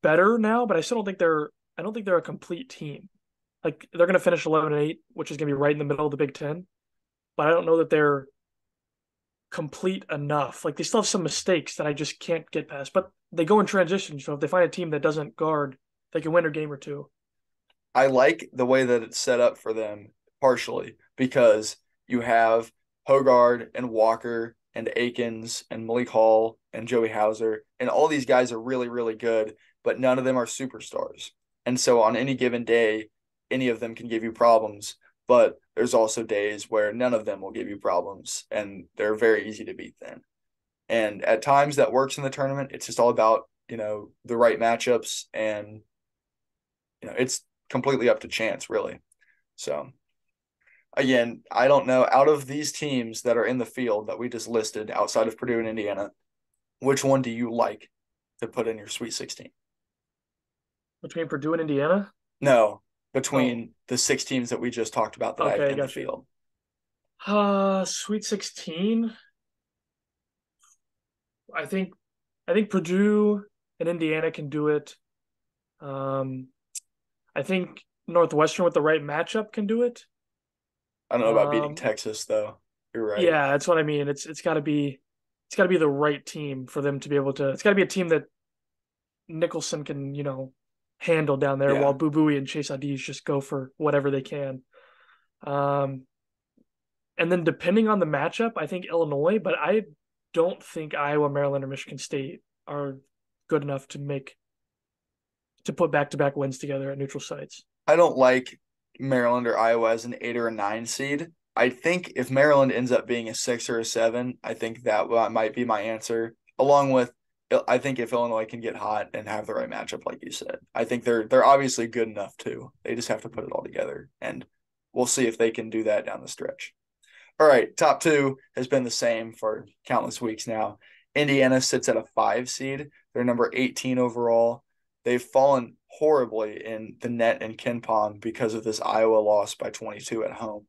[SPEAKER 2] better now, but I still don't think they're. I don't think they're a complete team. Like they're going to finish 11-8, which is going to be right in the middle of the Big Ten. But I don't know that they're complete enough. Like they still have some mistakes that I just can't get past. But they go in transition, so if they find a team that doesn't guard, they can win a game or two.
[SPEAKER 1] I like the way that it's set up for them partially because you have Hogard and Walker and Akins and Malik Hall and Joey Hauser, and all these guys are really, really good, but none of them are superstars. And so on any given day, any of them can give you problems, but there's also days where none of them will give you problems, and they're very easy to beat then. And at times that works in the tournament. It's just all about, the right matchups, and it's completely up to chance, really. So again, I don't know. Out of these teams that are in the field that we just listed, outside of Purdue and Indiana, which one do you like to put in your Sweet 16?
[SPEAKER 2] Between Purdue and Indiana?
[SPEAKER 1] No,
[SPEAKER 2] Oh,
[SPEAKER 1] between the 6 teams that we just talked about that I have
[SPEAKER 2] okay,
[SPEAKER 1] in the
[SPEAKER 2] got you.
[SPEAKER 1] field.
[SPEAKER 2] Sweet 16. I think I think Purdue and Indiana can do it. Um, I think Northwestern with the right matchup can do it.
[SPEAKER 1] I don't know about beating
[SPEAKER 2] Um,
[SPEAKER 1] Texas though. You're right.
[SPEAKER 2] yeah, that's what I mean. It's got to be the right team for them to be able to. It's got to be a team that Nicholson can handle down there, while
[SPEAKER 1] Yeah.
[SPEAKER 2] Boo Booey and Chase Adis just go for whatever they can. Um, and then depending on the matchup, I think Illinois, but I don't think Iowa, Maryland, or Michigan State are good enough to put back-to-back wins together at neutral sites.
[SPEAKER 1] I don't like Maryland or Iowa as an 8 or a 9 seed. I think if Maryland ends up being a 6 or a 7, I think that might be my answer. Along with, I think if Illinois can get hot and have the right matchup, like you said, I think they're obviously good enough too. They just have to put it all together, and we'll see if they can do that down the stretch. All right, top two has been the same for countless weeks now. Indiana sits at a 5 seed. They're number 18 overall. They've fallen horribly in the net and KenPom because of this Iowa loss by 22 at home.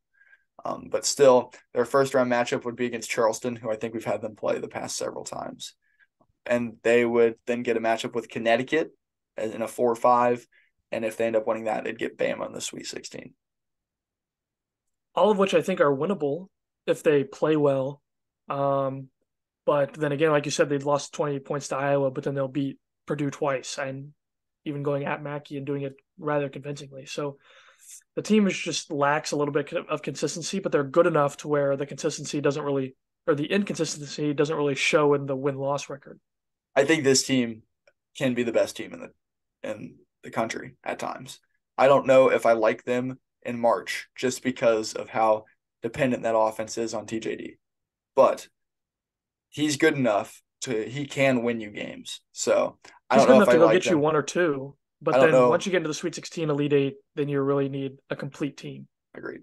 [SPEAKER 1] But still, their first round matchup would be against Charleston, who I think we've had them play the past several times. And they would then get a matchup with Connecticut in a 4-5. And if they end up winning that, they'd get Bama in the Sweet 16.
[SPEAKER 2] All of which I think are winnable if they play well. Um, but then again, like you said, they've lost 20 points to Iowa, but then they'll beat Purdue twice, and even going at Mackey and doing it rather convincingly. So the team is just lacks a little bit of consistency, but they're good enough to where the consistency doesn't really, or the inconsistency doesn't really show in the win-loss record.
[SPEAKER 1] I think this team can be the best team in the country at times. I don't know if I like them in March just because of how dependent that offense is on TJD. But he's good enough he can win you games. So I
[SPEAKER 2] He's
[SPEAKER 1] don't
[SPEAKER 2] good
[SPEAKER 1] know if
[SPEAKER 2] enough
[SPEAKER 1] I
[SPEAKER 2] to go
[SPEAKER 1] like
[SPEAKER 2] get you
[SPEAKER 1] them.
[SPEAKER 2] one or two,
[SPEAKER 1] I
[SPEAKER 2] but
[SPEAKER 1] don't
[SPEAKER 2] then once
[SPEAKER 1] know.
[SPEAKER 2] you get into the Sweet 16, Elite Eight, then you really need a complete team.
[SPEAKER 1] Agreed.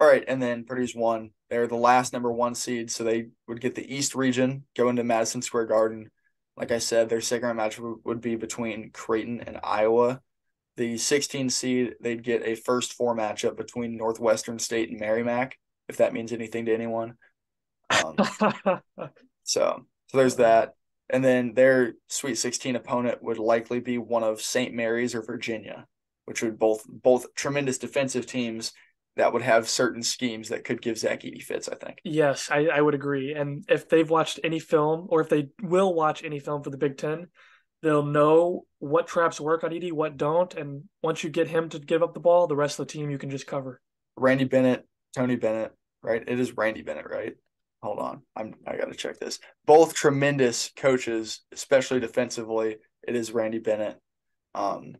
[SPEAKER 1] All right, and then Purdue's one. They're the last number 1 seed, so they would get the East region, go into Madison Square Garden. Like I said, their second round match would be between Creighton and Iowa. The 16 seed, they'd get a first 4 matchup between Northwestern State and Merrimack, if that means anything to anyone. Um, so there's that. And then their Sweet 16 opponent would likely be one of St. Mary's or Virginia, which would both tremendous defensive teams that would have certain schemes that could give Zach Edey fits, I think.
[SPEAKER 2] Yes, I would agree. And if they've watched any film, or if they will watch any film for the Big Ten, they'll know what traps work on Edey, what don't. And once you get him to give up the ball, the rest of the team you can just cover.
[SPEAKER 1] Randy Bennett, Tony Bennett, right? It is Randy Bennett, right? Hold on. I got to check this. Both tremendous coaches, especially defensively. It is Randy Bennett. Um,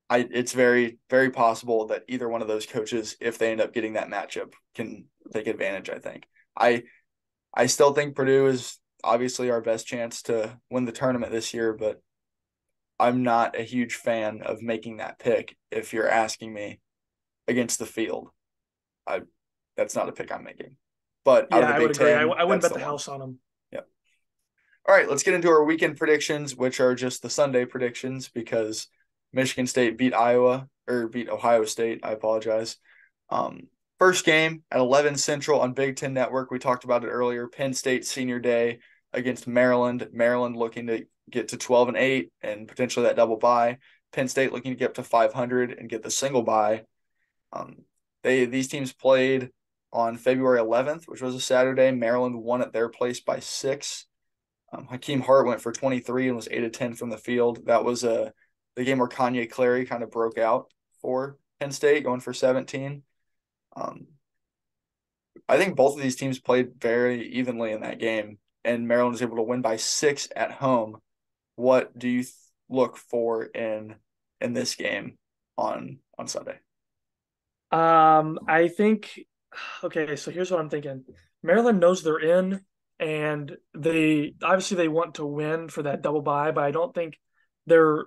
[SPEAKER 1] it's very, very possible that either one of those coaches, if they end up getting that matchup, can take advantage, I think. I still think Purdue is obviously our best chance to win the tournament this year, but I'm not a huge fan of making that pick if you're asking me against the field. I That's not a pick I'm making. But out of
[SPEAKER 2] Yeah,
[SPEAKER 1] the
[SPEAKER 2] I would
[SPEAKER 1] Big
[SPEAKER 2] agree. I,
[SPEAKER 1] Ten,
[SPEAKER 2] I wouldn't
[SPEAKER 1] that's
[SPEAKER 2] bet
[SPEAKER 1] the
[SPEAKER 2] the
[SPEAKER 1] one.
[SPEAKER 2] house on him.
[SPEAKER 1] Yep. All right, let's get into our weekend predictions, which are just the Sunday predictions because Michigan State beat Ohio State. I apologize. Um, First game at 11 Central on Big Ten Network. We talked about it earlier. Penn State Senior Day against Maryland. Maryland looking to get to 12-8 and potentially that double bye. Penn State looking to get up to 500 and get the single bye. Um, these teams played on February 11th, which was a Saturday. Maryland won at their place by 6. Hakeem Hart went for 23 and was 8 of 10 from the field. That was the game where Kanye Clary kind of broke out for Penn State, going for 17. I think both of these teams played very evenly in that game, and Maryland was able to win by 6 at home. What do you look for in this game on Sunday?
[SPEAKER 2] I think okay, so here's what I'm thinking. Maryland knows they're in, and they want to win for that double bye, but I don't think their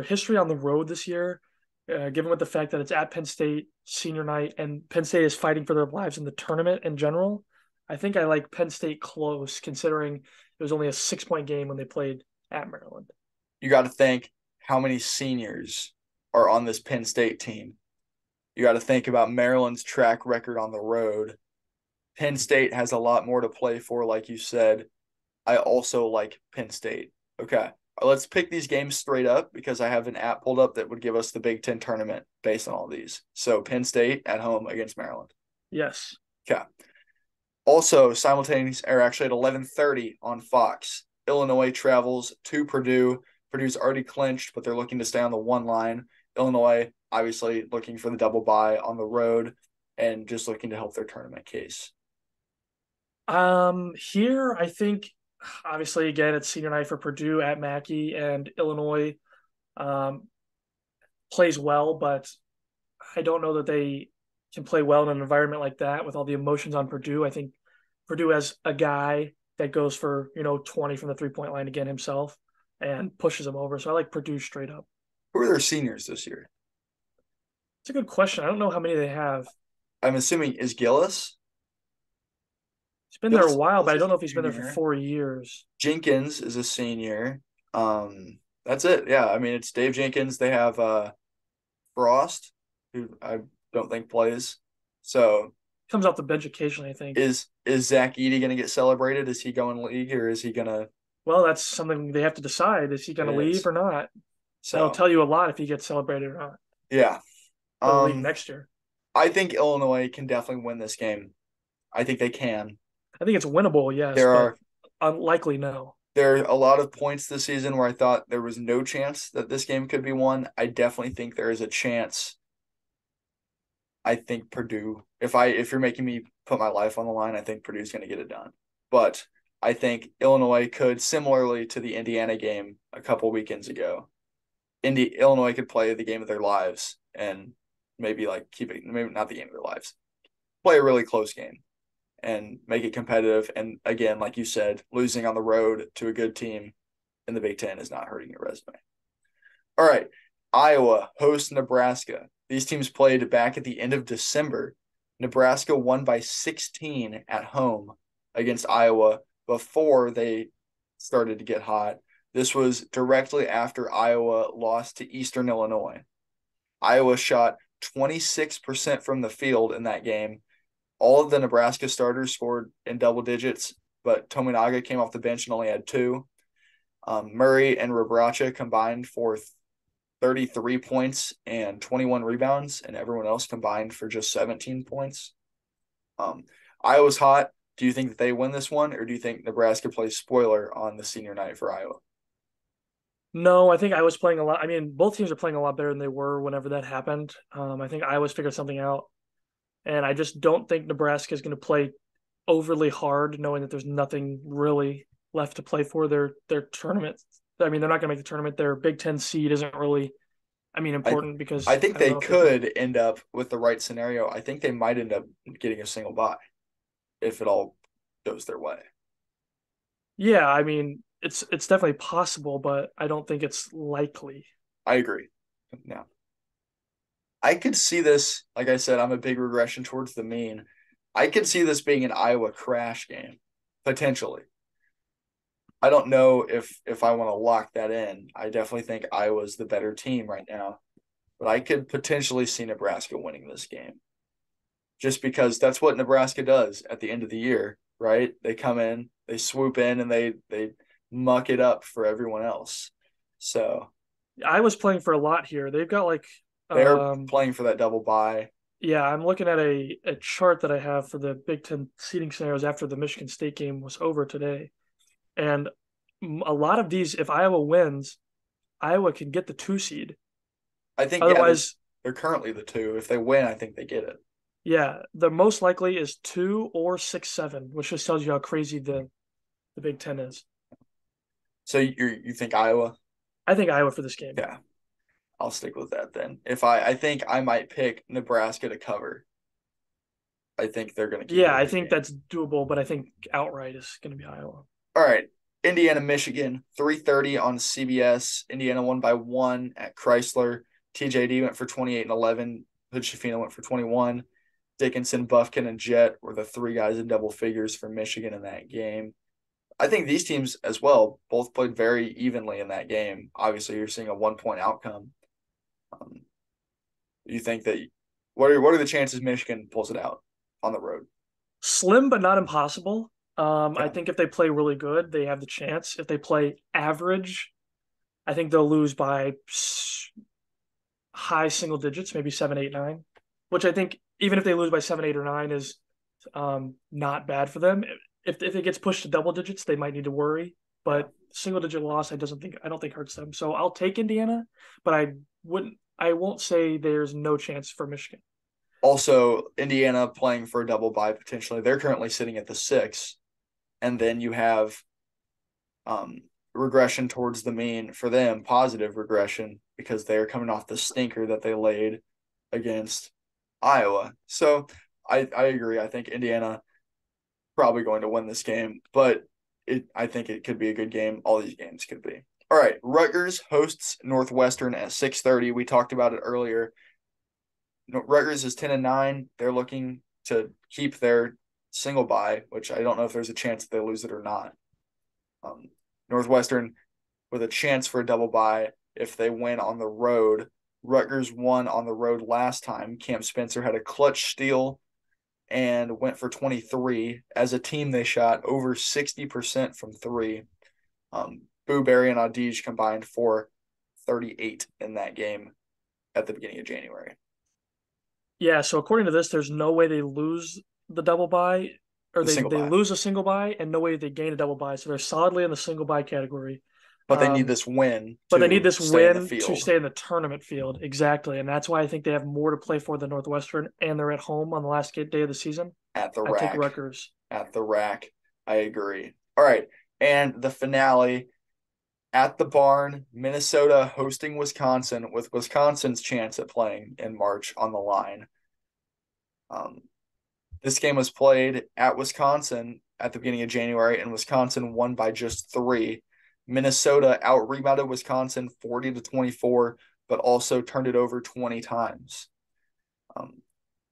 [SPEAKER 2] history on the road this year, given with the fact that it's at Penn State senior night and Penn State is fighting for their lives in the tournament in general. I think I like Penn State close, considering it was only a 6-point game when they played at Maryland.
[SPEAKER 1] You got to think how many seniors are on this Penn State team. You got to think about Maryland's track record on the road. Penn State has a lot more to play for, like you said. I also like Penn State. Okay. Let's pick these games straight up because I have an app pulled up that would give us the Big Ten tournament based on all these. So Penn State at home against Maryland.
[SPEAKER 2] Yes.
[SPEAKER 1] Okay. Also, simultaneous, or actually at 11:30 on Fox, Illinois travels to Purdue. Purdue's already clinched, but they're looking to stay on the one line. Illinois, obviously, looking for the double bye on the road and just looking to help their tournament case.
[SPEAKER 2] Here I think obviously again it's senior night for Purdue at Mackey, and Illinois um plays well, but I don't know that they can play well in an environment like that with all the emotions on Purdue. I think Purdue has a guy that goes for 20 from the 3-point line again himself and pushes them over. So I like Purdue straight up.
[SPEAKER 1] Who are their seniors this year?
[SPEAKER 2] It's a good question. I don't know how many they have.
[SPEAKER 1] I'm assuming is Gillis.
[SPEAKER 2] He's been there a while,
[SPEAKER 1] Gillis
[SPEAKER 2] but I
[SPEAKER 1] is
[SPEAKER 2] don't know
[SPEAKER 1] a
[SPEAKER 2] if he's been there for
[SPEAKER 1] junior.
[SPEAKER 2] 4 years.
[SPEAKER 1] Jenkins is a senior. That's it. Yeah, I mean it's Dave Jenkins. They have Frost, who I don't think plays. So
[SPEAKER 2] Comes off the bench occasionally, I think.
[SPEAKER 1] is Zach Edey going to get celebrated? Is he going league or is he going to?
[SPEAKER 2] Well, that's something they have to decide. Is he going
[SPEAKER 1] It
[SPEAKER 2] to leave
[SPEAKER 1] is.
[SPEAKER 2] or not? That'll
[SPEAKER 1] So
[SPEAKER 2] tell you a lot if he gets celebrated or not
[SPEAKER 1] yeah.
[SPEAKER 2] for the league
[SPEAKER 1] Um,
[SPEAKER 2] next year.
[SPEAKER 1] I think Illinois can definitely win this game. I think they can.
[SPEAKER 2] I think it's winnable, yes,
[SPEAKER 1] There
[SPEAKER 2] but
[SPEAKER 1] are
[SPEAKER 2] unlikely, no.
[SPEAKER 1] there are a lot of points this season where I thought there was no chance that this game could be won. I definitely think there is a chance. I think Purdue, if you're making me put my life on the line, I think Purdue's going to get it done. But I think Illinois could, similarly to the Indiana game a couple weekends ago, Illinois could play the game of their lives and maybe like keep it, maybe not the game of their lives, play a really close game and make it competitive. And again, like you said, losing on the road to a good team in the Big Ten is not hurting your resume. All right. Iowa hosts Nebraska. These teams played back at the end of December. Nebraska won by 16 at home against Iowa before they started to get hot. This was directly after Iowa lost to Eastern Illinois. Iowa shot 26% from the field in that game. All of the Nebraska starters scored in double digits, but Tominaga came off the bench and only had two. Murray and Rebracha combined for 33 points and 21 rebounds, and everyone else combined for just 17 points. Iowa's hot. Do you think that they win this one, or do you think Nebraska plays spoiler on the senior night for Iowa?
[SPEAKER 2] No, I think I was playing a lot. I mean, both teams are playing a lot better than they were whenever that happened. I think Iowa's figured something out, and I just don't think Nebraska is going to play overly hard, knowing that there's nothing really left to play for their tournament. I mean, they're not going to make the tournament. Their Big Ten seed isn't really,
[SPEAKER 1] I
[SPEAKER 2] important
[SPEAKER 1] I
[SPEAKER 2] because
[SPEAKER 1] think
[SPEAKER 2] I don't
[SPEAKER 1] they
[SPEAKER 2] know if they can.
[SPEAKER 1] could end up with the right scenario. I think they might end up getting a single bye if it all goes their way.
[SPEAKER 2] Yeah, I mean, it's definitely possible, but I don't think it's likely.
[SPEAKER 1] I agree. Now, I could see this, like I said, I'm a big regression towards the mean. I could see this being an Iowa crash game, potentially. I don't know if I want to lock that in. I definitely think Iowa's the better team right now, but I could potentially see Nebraska winning this game. Just because that's what Nebraska does at the end of the year, right? They come in, they swoop in, and they muck it up for everyone else. So
[SPEAKER 2] I was playing for a lot here. They've got like
[SPEAKER 1] they're
[SPEAKER 2] um
[SPEAKER 1] playing for that double bye.
[SPEAKER 2] yeah, I'm looking at a chart that I have for the Big Ten seeding scenarios after the Michigan State game was over today. And a lot of these, if Iowa wins, Iowa can get the 2 seed.
[SPEAKER 1] I think yeah,
[SPEAKER 2] Otherwise,
[SPEAKER 1] they're currently the two. If they win, I think they get it.
[SPEAKER 2] yeah, the most likely is 2 or 6-7, which just tells you how crazy the Big Ten is.
[SPEAKER 1] So you think Iowa?
[SPEAKER 2] I think Iowa for this game.
[SPEAKER 1] Yeah, I'll stick with that then. If I think I might pick Nebraska to cover. I think they're going to keep it
[SPEAKER 2] Yeah,
[SPEAKER 1] a
[SPEAKER 2] I
[SPEAKER 1] good
[SPEAKER 2] think
[SPEAKER 1] game.
[SPEAKER 2] that's doable, but I think outright is going to be Iowa.
[SPEAKER 1] All right. Indiana, Michigan, 3:30 on CBS. Indiana won by 1 at Chrysler. TJD went for 28 and 11. Hood Shafina went for 21. Dickinson, Buffkin, and Jet were the three guys in double figures for Michigan in that game. I think these teams as well both played very evenly in that game. Obviously, you're seeing a 1-point outcome. You think that what are the chances Michigan pulls it out on the road?
[SPEAKER 2] Slim, but not impossible. I
[SPEAKER 1] Okay.
[SPEAKER 2] think if they play really good, they have the chance. If they play average, I think they'll lose by high single digits, maybe 7, 8, 9, which I think even if they lose by 7, 8, or 9 is not bad for them. If it gets pushed to double digits, they might need to worry.
[SPEAKER 1] Yeah.
[SPEAKER 2] But single digit loss, I don't think hurts them. So I'll take Indiana, but I won't say there's no chance for Michigan.
[SPEAKER 1] Also, Indiana playing for a double bye potentially. They're currently sitting at the 6, and then you have um, regression towards the mean for them, positive regression because they're coming off the stinker that they laid against Iowa. So I agree. I think Indiana probably going to win this game, but I think it could be a good game. All these games could be. All right, Rutgers hosts Northwestern at 6:30. We talked about it earlier. Rutgers is 10-9. They're looking to keep their single bye, which I don't know if there's a chance that they lose it or not. Um, Northwestern with a chance for a double bye if they win on the road. Rutgers won on the road last time. Cam Spencer had a clutch steal and went for 23. As a team, they shot over 60% from three. Boo Berry and Adige combined for 38 in that game at the beginning of January.
[SPEAKER 2] Yeah, so according to this, there's no way they lose the double bye, or
[SPEAKER 1] The
[SPEAKER 2] they
[SPEAKER 1] single
[SPEAKER 2] they
[SPEAKER 1] bye.
[SPEAKER 2] lose a single bye, and no way they gain a double bye. So they're solidly in the single bye category.
[SPEAKER 1] But they need
[SPEAKER 2] Um,
[SPEAKER 1] this win
[SPEAKER 2] but they need
[SPEAKER 1] to
[SPEAKER 2] this
[SPEAKER 1] stay in the
[SPEAKER 2] win to
[SPEAKER 1] field
[SPEAKER 2] stay in the tournament field. Exactly. And that's why I think they have more to play for than Northwestern, and they're at home on the last day of the season.
[SPEAKER 1] at the
[SPEAKER 2] I take
[SPEAKER 1] rack.
[SPEAKER 2] Rutgers.
[SPEAKER 1] At the rack. I agree. All right. And the finale at the barn, Minnesota hosting Wisconsin with Wisconsin's chance at playing in March on the line. Um, this game was played at Wisconsin at the beginning of January, and Wisconsin won by just 3. Minnesota out rebounded Wisconsin 40-24, but also turned it over 20 times. Um,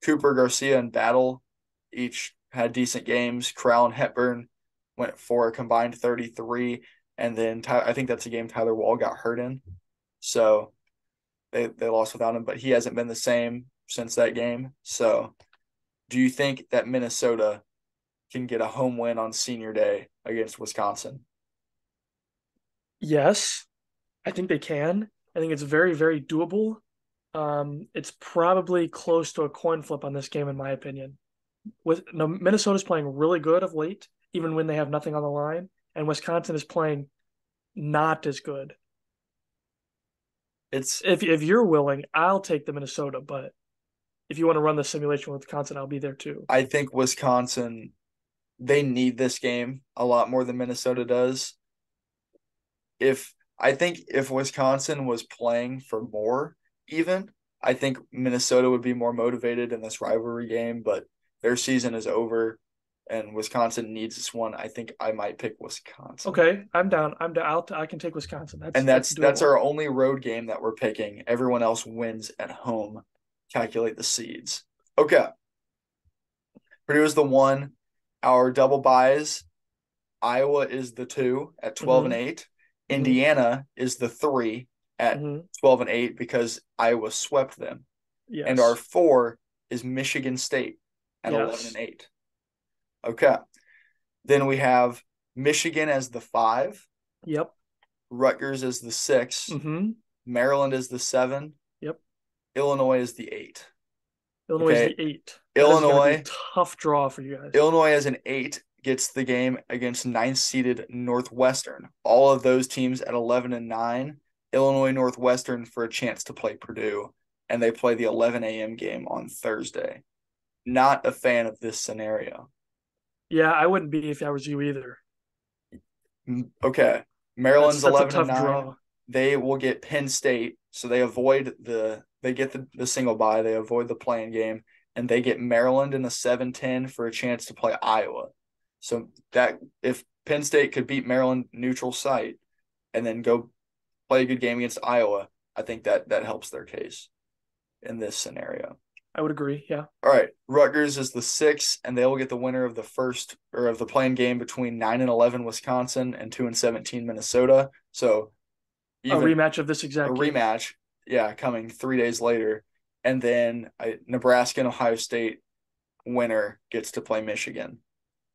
[SPEAKER 1] Cooper, Garcia, and Battle each had decent games. Corral and Hepburn went for a combined 33, and then I think that's a game Tyler Wall got hurt in, so they lost without him. But he hasn't been the same since that game. So, do you think that Minnesota can get a home win on Senior Day against Wisconsin?
[SPEAKER 2] Yes, I think they can. I think it's very, very doable. It's probably close to a coin flip on this game, in my opinion. With no, Minnesota's playing really good of late, even when they have nothing on the line, and Wisconsin is playing not as good.
[SPEAKER 1] It's
[SPEAKER 2] If you're willing, I'll take the Minnesota, but if you want to run the simulation with Wisconsin, I'll be there too.
[SPEAKER 1] I think Wisconsin, they need this game a lot more than Minnesota does. If Wisconsin was playing for more, even I think Minnesota would be more motivated in this rivalry game. But their season is over, and Wisconsin needs this one. I think I might pick Wisconsin,
[SPEAKER 2] Okay, I'm down. I'm down. I can take Wisconsin.
[SPEAKER 1] and
[SPEAKER 2] That's
[SPEAKER 1] that's
[SPEAKER 2] doable.
[SPEAKER 1] our only road game that we're picking. Everyone else wins at home. Calculate the seeds. Okay, Purdue is the 1. Our double buys. Iowa is the 2 at 12 and
[SPEAKER 2] Mm-hmm.
[SPEAKER 1] 8.
[SPEAKER 2] Mm-hmm.
[SPEAKER 1] Indiana is the 3 at
[SPEAKER 2] Mm-hmm.
[SPEAKER 1] 12 and 8 because Iowa swept them. And our
[SPEAKER 2] Yes.
[SPEAKER 1] 4 is Michigan State at 11 and
[SPEAKER 2] Yes.
[SPEAKER 1] 8. Okay. Then we have Michigan as the 5,
[SPEAKER 2] Yep.
[SPEAKER 1] Rutgers as the 6,
[SPEAKER 2] Mm-hmm.
[SPEAKER 1] Maryland is the 7,
[SPEAKER 2] Yep.
[SPEAKER 1] Illinois is the 8.
[SPEAKER 2] Illinois is
[SPEAKER 1] Okay.
[SPEAKER 2] the 8. That is going to be a
[SPEAKER 1] Illinois
[SPEAKER 2] tough draw for you guys.
[SPEAKER 1] Illinois as an 8 gets the game against ninth seeded Northwestern. All of those teams at 11 and 9. Illinois Northwestern for a chance to play Purdue, and they play the 11 a.m. game on Thursday. Not a fan of this scenario.
[SPEAKER 2] Yeah, I wouldn't be if I was you either.
[SPEAKER 1] Okay,
[SPEAKER 2] That's
[SPEAKER 1] Maryland's
[SPEAKER 2] that's a
[SPEAKER 1] 11 and
[SPEAKER 2] tough
[SPEAKER 1] 9.
[SPEAKER 2] draw.
[SPEAKER 1] They will get Penn State, so they get the single bye. They avoid the playing game, and they get Maryland in the 7-10 for a chance to play Iowa. So that if Penn State could beat Maryland neutral site and then go play a good game against Iowa, I think that helps their case in this scenario.
[SPEAKER 2] I would agree. Yeah.
[SPEAKER 1] All right, Rutgers is the 6, and they will get the winner of the first or of the playing game between 9 and 11 Wisconsin and 2 and 17 Minnesota. So
[SPEAKER 2] A
[SPEAKER 1] even
[SPEAKER 2] rematch of this
[SPEAKER 1] a
[SPEAKER 2] exact game.
[SPEAKER 1] rematch, yeah, coming 3 days later, and then Nebraska and Ohio State winner gets to play Michigan.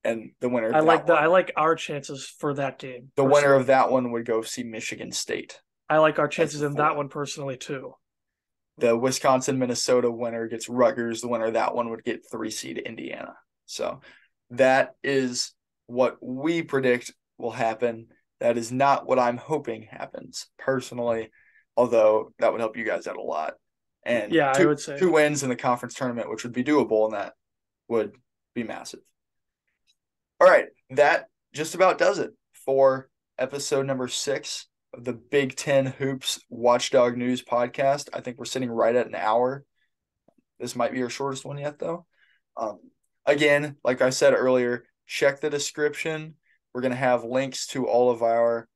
[SPEAKER 1] and the winner
[SPEAKER 2] I
[SPEAKER 1] of that
[SPEAKER 2] like
[SPEAKER 1] one,
[SPEAKER 2] I like our chances for that game.
[SPEAKER 1] the winner
[SPEAKER 2] Personally.
[SPEAKER 1] of that one would go see Michigan State
[SPEAKER 2] I like our
[SPEAKER 1] as
[SPEAKER 2] chances
[SPEAKER 1] the
[SPEAKER 2] in that
[SPEAKER 1] 4.
[SPEAKER 2] one personally too.
[SPEAKER 1] The Wisconsin Minnesota winner gets Rutgers. The winner of that one would get 3 seed Indiana. So that is what we predict will happen. That is not what I'm hoping happens personally, although that would help you guys out a lot. And
[SPEAKER 2] Yeah, I would say
[SPEAKER 1] two wins in the conference tournament, which would be doable, and that would be massive. All right, that just about does it for episode number 6 of the Big Ten Hoops Watchdog News podcast. I think we're sitting right at an hour. This might be our shortest one yet, though. Um, Again, like I said earlier, check the description. We're gonna have links to all of our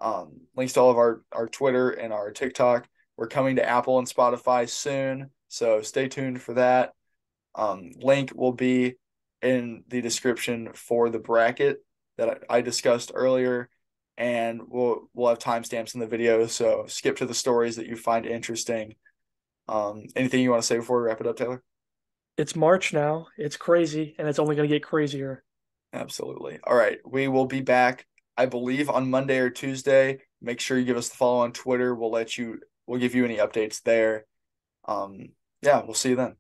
[SPEAKER 1] our Twitter and our TikTok. We're coming to Apple and Spotify soon, so stay tuned for that. Link will be in the description for the bracket that I discussed earlier, and we'll have timestamps in the video. So skip to the stories that you find interesting. Anything you want to say before we wrap it up, Taylor?
[SPEAKER 2] it's March now. It's crazy, and it's only going to get crazier.
[SPEAKER 1] Absolutely. All right, we will be back, I believe, on Monday or Tuesday. Make sure you give us the follow on Twitter. We'll give you any updates there. Yeah, we'll see you then.